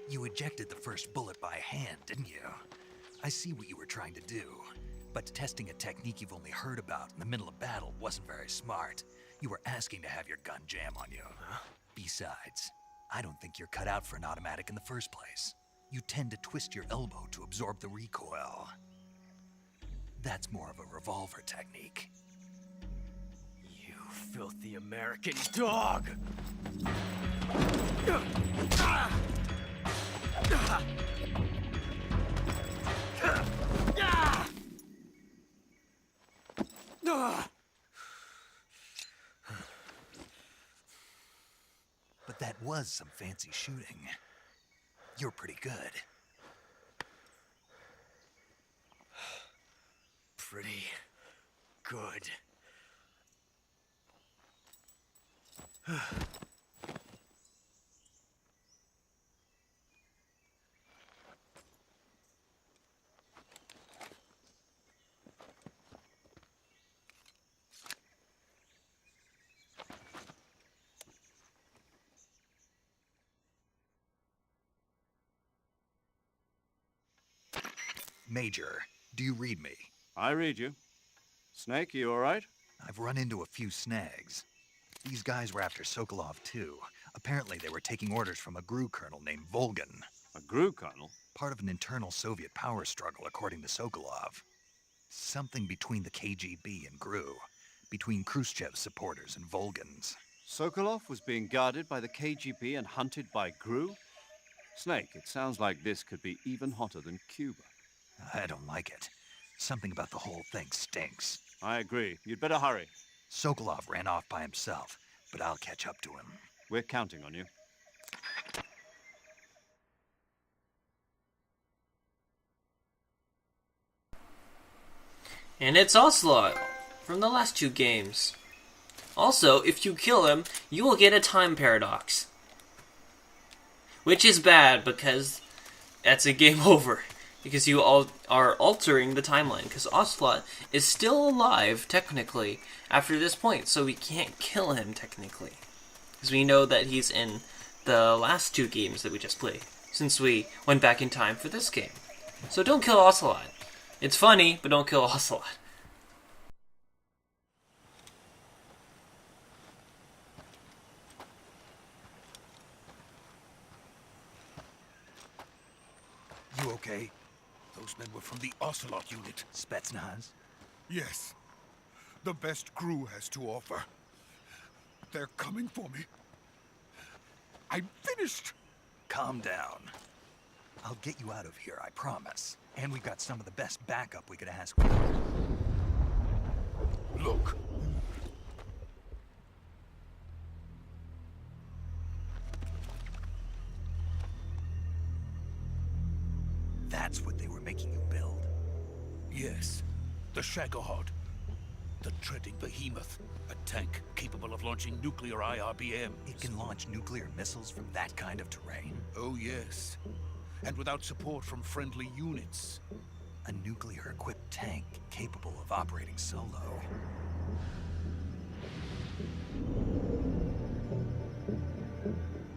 You ejected the first bullet by hand, didn't you? I see what you were trying to do, but testing a technique you've only heard about in the middle of battle wasn't very smart. You were asking to have your gun jam on you. Huh? Besides, I don't think you're cut out for an automatic in the first place. You tend to twist your elbow to absorb the recoil. That's more of a revolver technique. You filthy American dog! But that was some fancy shooting. You're pretty good. Pretty good. Major, do you read me? I read you. Snake, you all right? I've run into a few snags. These guys were after Sokolov too. Apparently they were taking orders from a GRU colonel named Volgan. A GRU colonel? Part of an internal Soviet power struggle, according to Sokolov. Something between the KGB and GRU. Between Khrushchev's supporters and Volgan's. Sokolov was being guarded by the KGB and hunted by GRU? Snake, it sounds like this could be even hotter than Cuba. I don't like it. Something about the whole thing stinks. I agree. You'd better hurry. Sokolov ran off by himself, but I'll catch up to him. We're counting on you. And it's Ocelot from the last two games. Also, if you kill him, you will get a time paradox. Which is bad, because that's a game over. Because you all are altering the timeline, because Ocelot is still alive, technically, after this point, so we can't kill him, technically. Because we know that he's in the last 2 games that we just played, since we went back in time for this game. So don't kill Ocelot. It's funny, but don't kill Ocelot. You okay? Those men were from the Ocelot unit. Spetsnaz? Yes. The best crew has to offer. They're coming for me. I'm finished. Calm down. I'll get you out of here, I promise. And we've got some of the best backup we could ask for. Look. That's what they were making you build? Yes. The Shagohod. The treading behemoth. A tank capable of launching nuclear IRBMs. It can launch nuclear missiles from that kind of terrain? Oh, yes. And without support from friendly units. A nuclear-equipped tank capable of operating solo.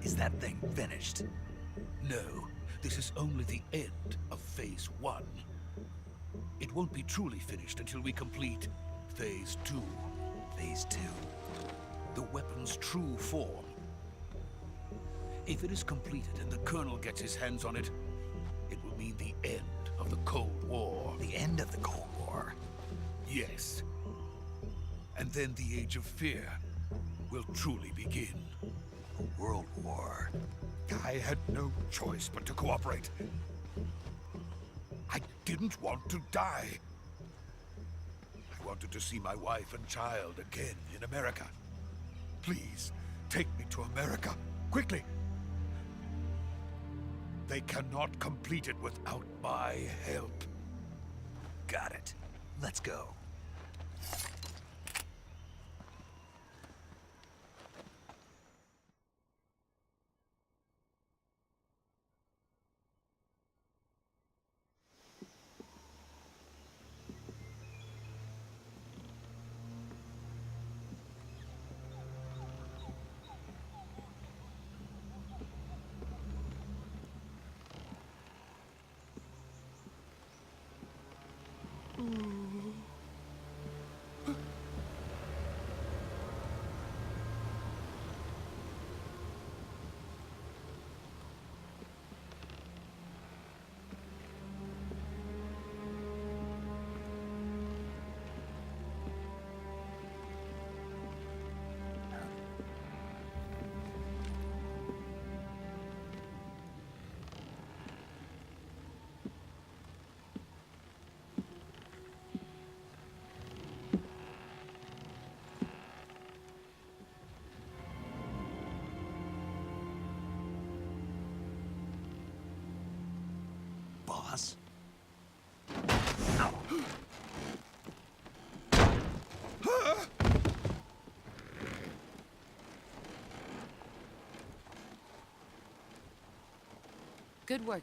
Is that thing finished? No. This is only the end of Phase 1. It won't be truly finished until we complete Phase 2. Phase 2? The weapon's true form. If it is completed and the Colonel gets his hands on it, it will mean the end of the Cold War. The end of the Cold War? Yes. And then the Age of Fear will truly begin. A world war? I had no choice but to cooperate. I didn't want to die. I wanted to see my wife and child again in America. Please, take me to America, quickly. They cannot complete it without my help. Got it. Let's go. Boss? Good work,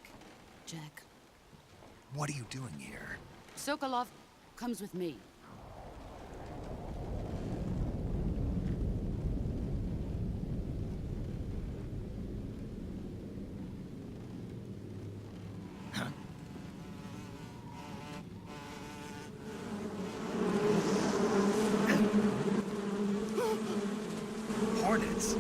Jack. What are you doing here? Sokolov comes with me. Hornets?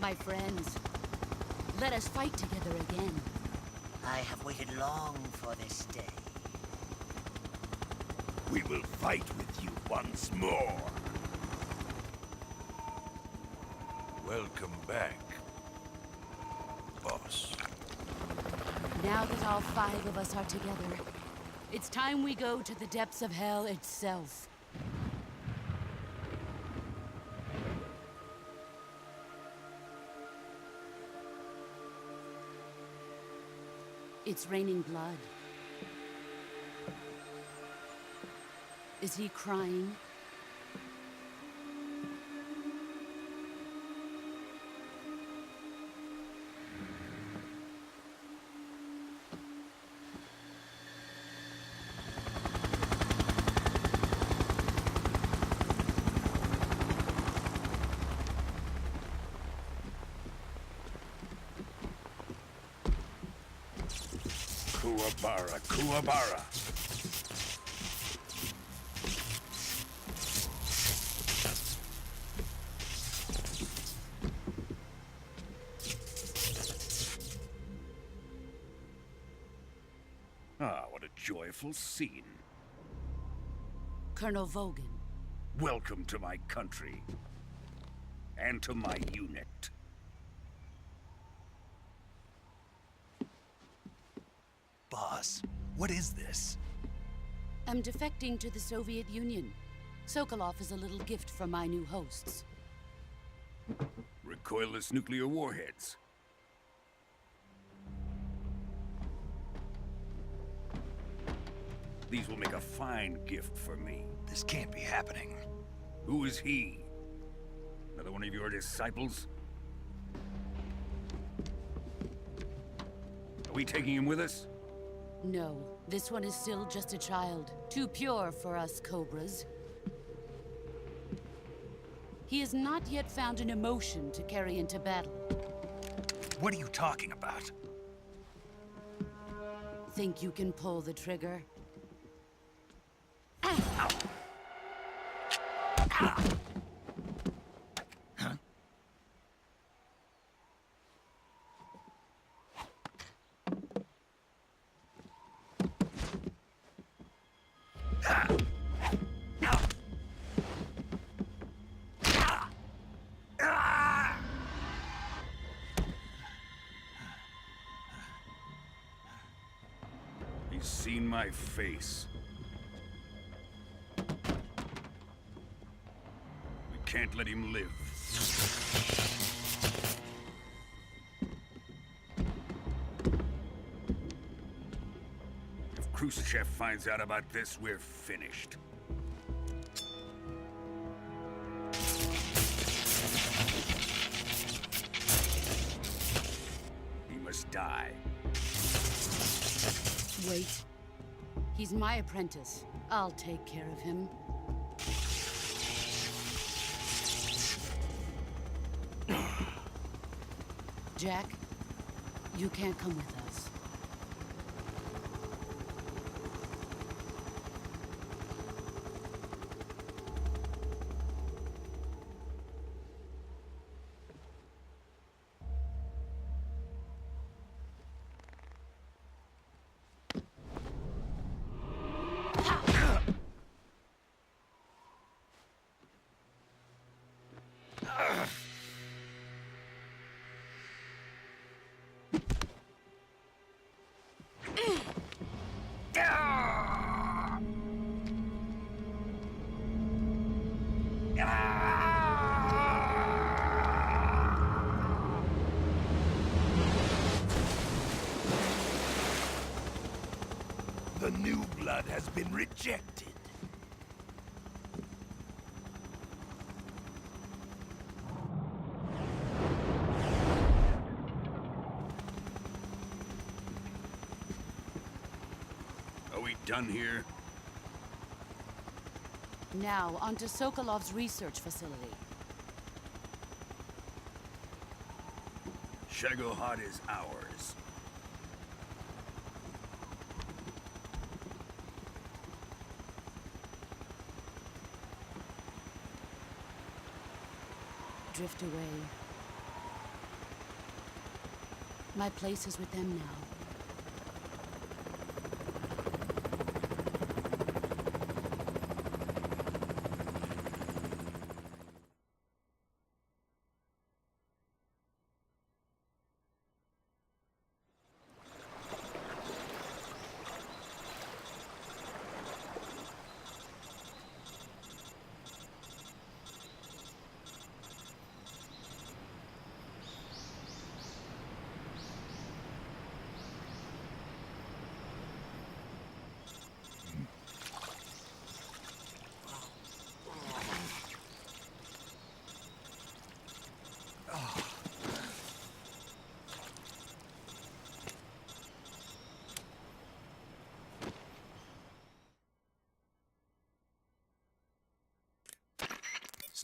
My friends, let us fight together again. I have waited long for this day. We will fight with you once more. Welcome back, boss. Now that all 5 of us are together, it's time we go to the depths of hell itself. It's raining blood. Is he crying? Kuwabara, Kuwabara. Ah, what a joyful scene. Colonel Vogan. Welcome to my country. And to my unit. Boss, what is this? I'm defecting to the Soviet Union. Sokolov is a little gift from my new hosts. Recoilless nuclear warheads. These will make a fine gift for me. This can't be happening. Who is he? Another one of your disciples? Are we taking him with us? No, this one is still just a child. Too pure for us Cobras. He has not yet found an emotion to carry into battle. What are you talking about? Think you can pull the trigger? He's seen my face. We can't let him live. If Khrushchev finds out about this, we're finished. He must die. Wait. He's my apprentice. I'll take care of him. Jack, you can't come with us. The new blood has been rejected. Are we done here? Now, onto Sokolov's research facility. Shagohod is ours. Drift away. My place is with them now.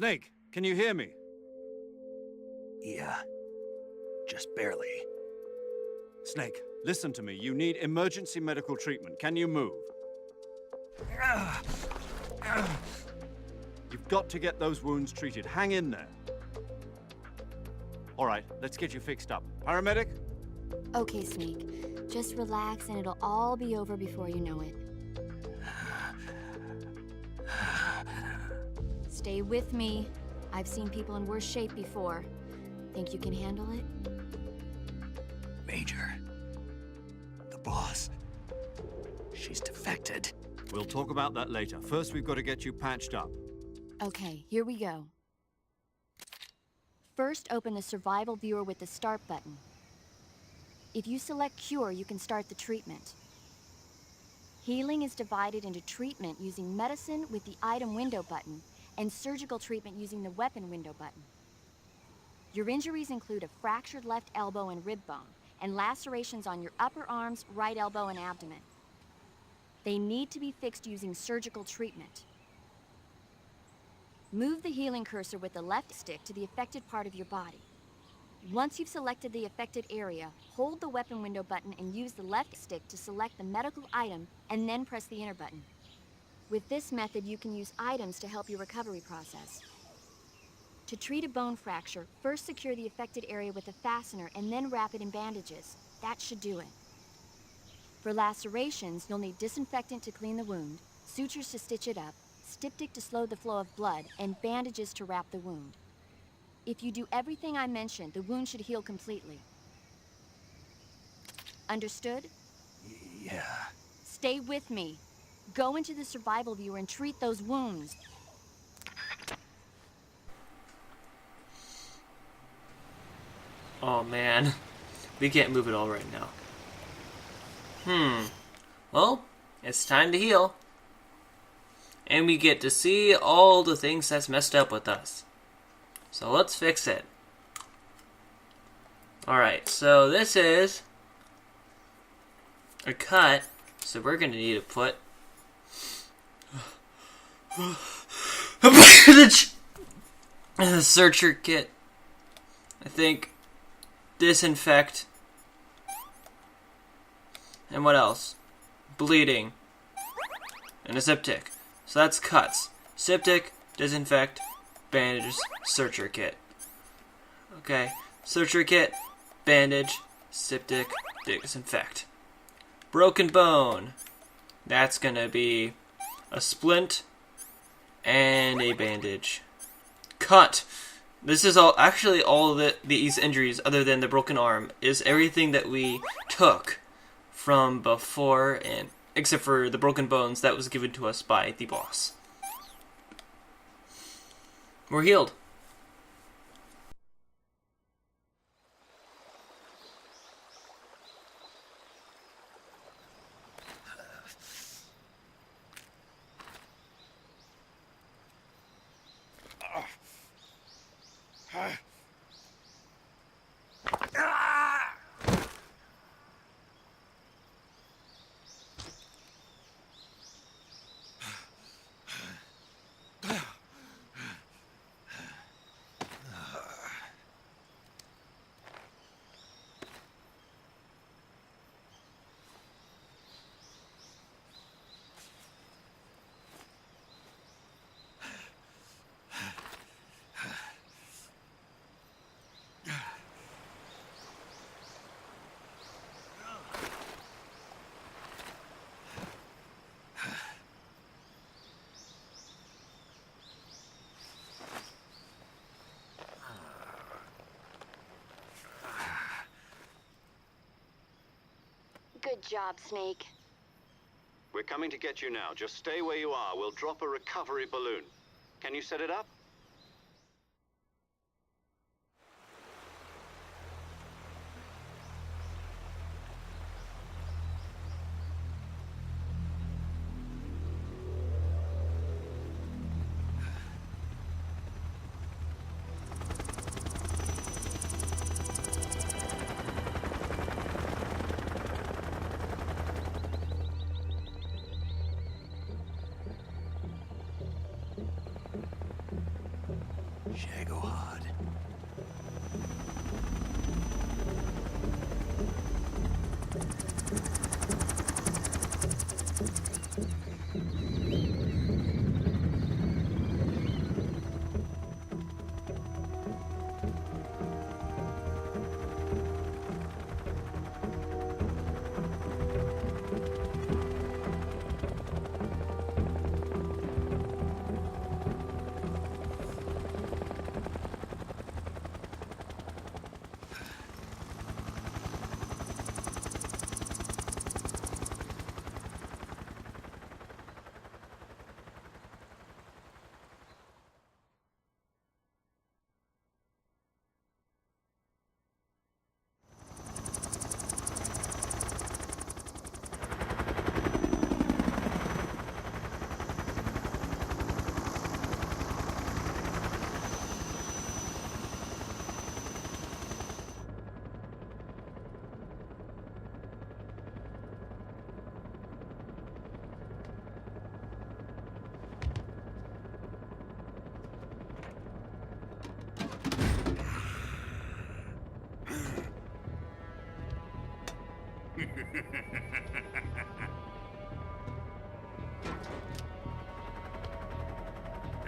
Snake, can you hear me? Yeah. Just barely. Snake, listen to me. You need emergency medical treatment. Can you move? You've got to get those wounds treated. Hang in there. All right, let's get you fixed up. Paramedic? Okay, Snake. Just relax and it'll all be over before you know it. Stay with me. I've seen people in worse shape before. Think you can handle it? Major. The boss. She's defected. We'll talk about that later. First, we've got to get you patched up. Okay, here we go. First, open the survival viewer with the start button. If you select cure, you can start the treatment. Healing is divided into treatment using medicine with the item window button and surgical treatment using the weapon window button. Your injuries include a fractured left elbow and rib bone and lacerations on your upper arms, right elbow, and abdomen. They need to be fixed using surgical treatment. Move the healing cursor with the left stick to the affected part of your body. Once you've selected the affected area, hold the weapon window button and use the left stick to select the medical item and then press the enter button. With this method, you can use items to help your recovery process. To treat a bone fracture, first secure the affected area with a fastener and then wrap it in bandages. That should do it. For lacerations, you'll need disinfectant to clean the wound, sutures to stitch it up, styptic to slow the flow of blood, and bandages to wrap the wound. If you do everything I mentioned, the wound should heal completely. Understood? Yeah. Stay with me. Go into the survival viewer and treat those wounds. Oh man, we can't move at all right now. Well, it's time to heal. And we get to see all the things that's messed up with us. So let's fix it. Alright, so this is a cut. So we're going to need to put a bandage in the searcher kit. I think disinfect. And what else? Bleeding. And a styptic. So that's cuts. Styptic, disinfect, bandages, searcher kit. Okay. Searcher kit, bandage, styptic, disinfect. Broken bone. That's gonna be a splint and a bandage. Cut. This is all, actually all these injuries other than the broken arm is everything that we took from before, and except for the broken bones that was given to us by the boss. We're healed. Good job, Snake. We're coming to get you now. Just stay where you are. We'll drop a recovery balloon. Can you set it up? Shagohod.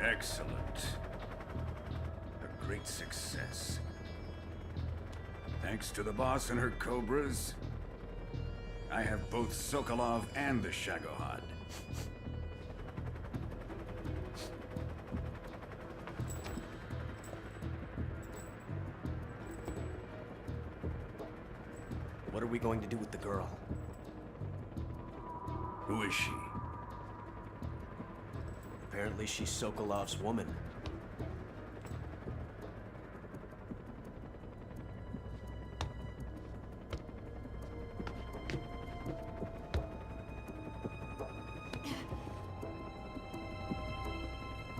Excellent. A great success. Thanks to the boss and her cobras, I have both Sokolov and the Shagohod. What are we going to do with the girl? Who is she? Apparently she's Sokolov's woman.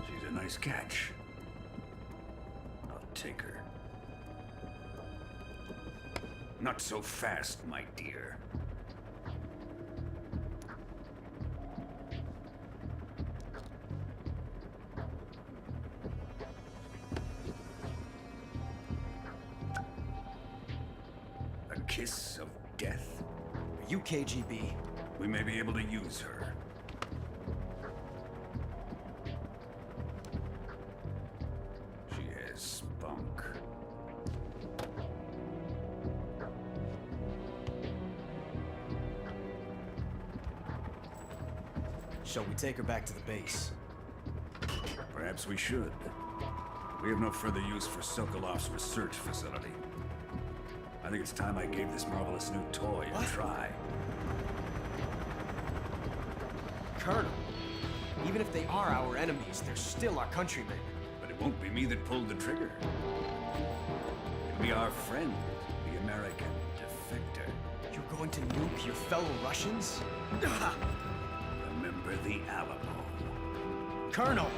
She's a nice catch. I'll take her. Not so fast, my dear. A kiss of death. Are you KGB? We may be able to use her. She has spunk. Shall we take her back to the base? Perhaps we should. We have no further use for Sokolov's research facility. I think it's time I gave this marvelous new toy a try. Colonel, even if they are our enemies, they're still our countrymen. But it won't be me that pulled the trigger. It'll be our friend, the American defector. You're going to nuke your fellow Russians? Remember the Alamo. Colonel!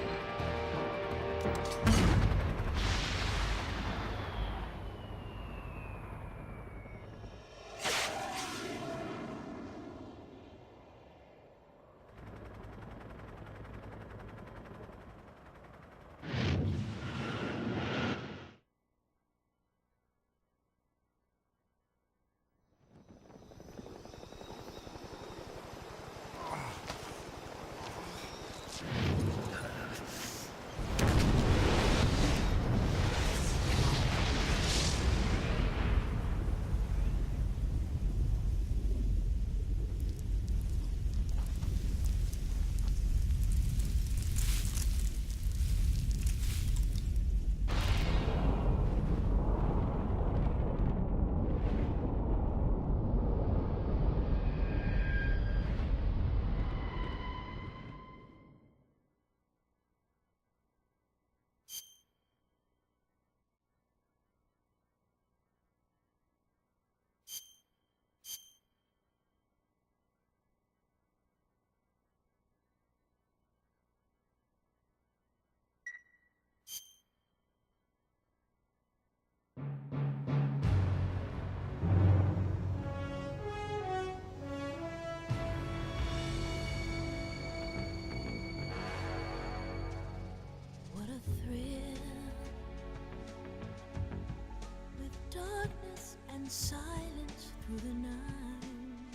in silence through the night.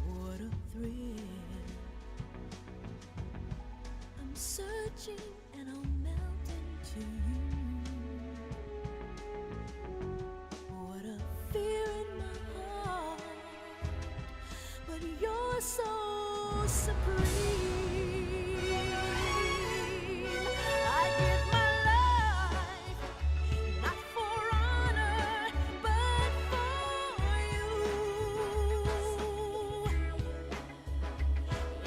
What a thrill. I'm searching and I'll melt into you. What a fear in my heart, but you're so supreme. I give my life, not for honor, but for you.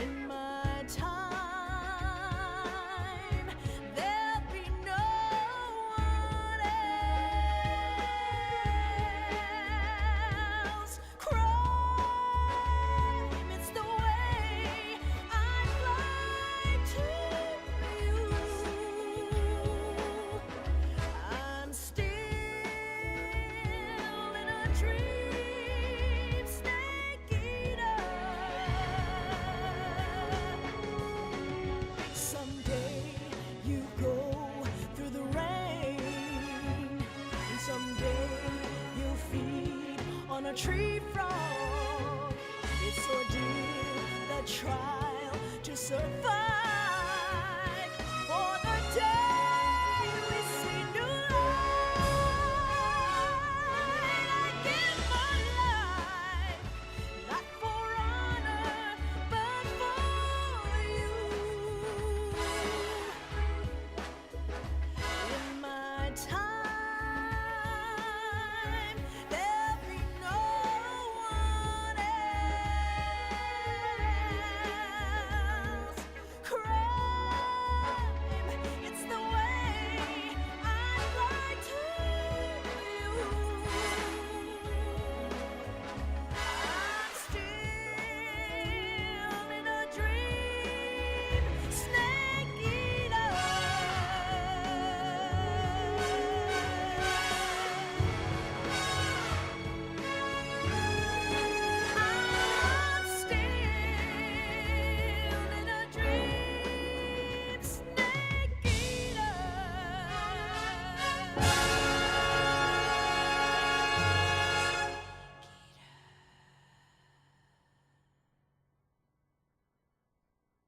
In my time, there'll be no one else. Crime, it's the way I fly to you. I'm still in a dream, snake eater. Someday you go through the rain, and someday you'll feed on a tree frog. It's ordeal, the trial to survive for the day we see new light. I give my life, not for honor, but for you. In my time.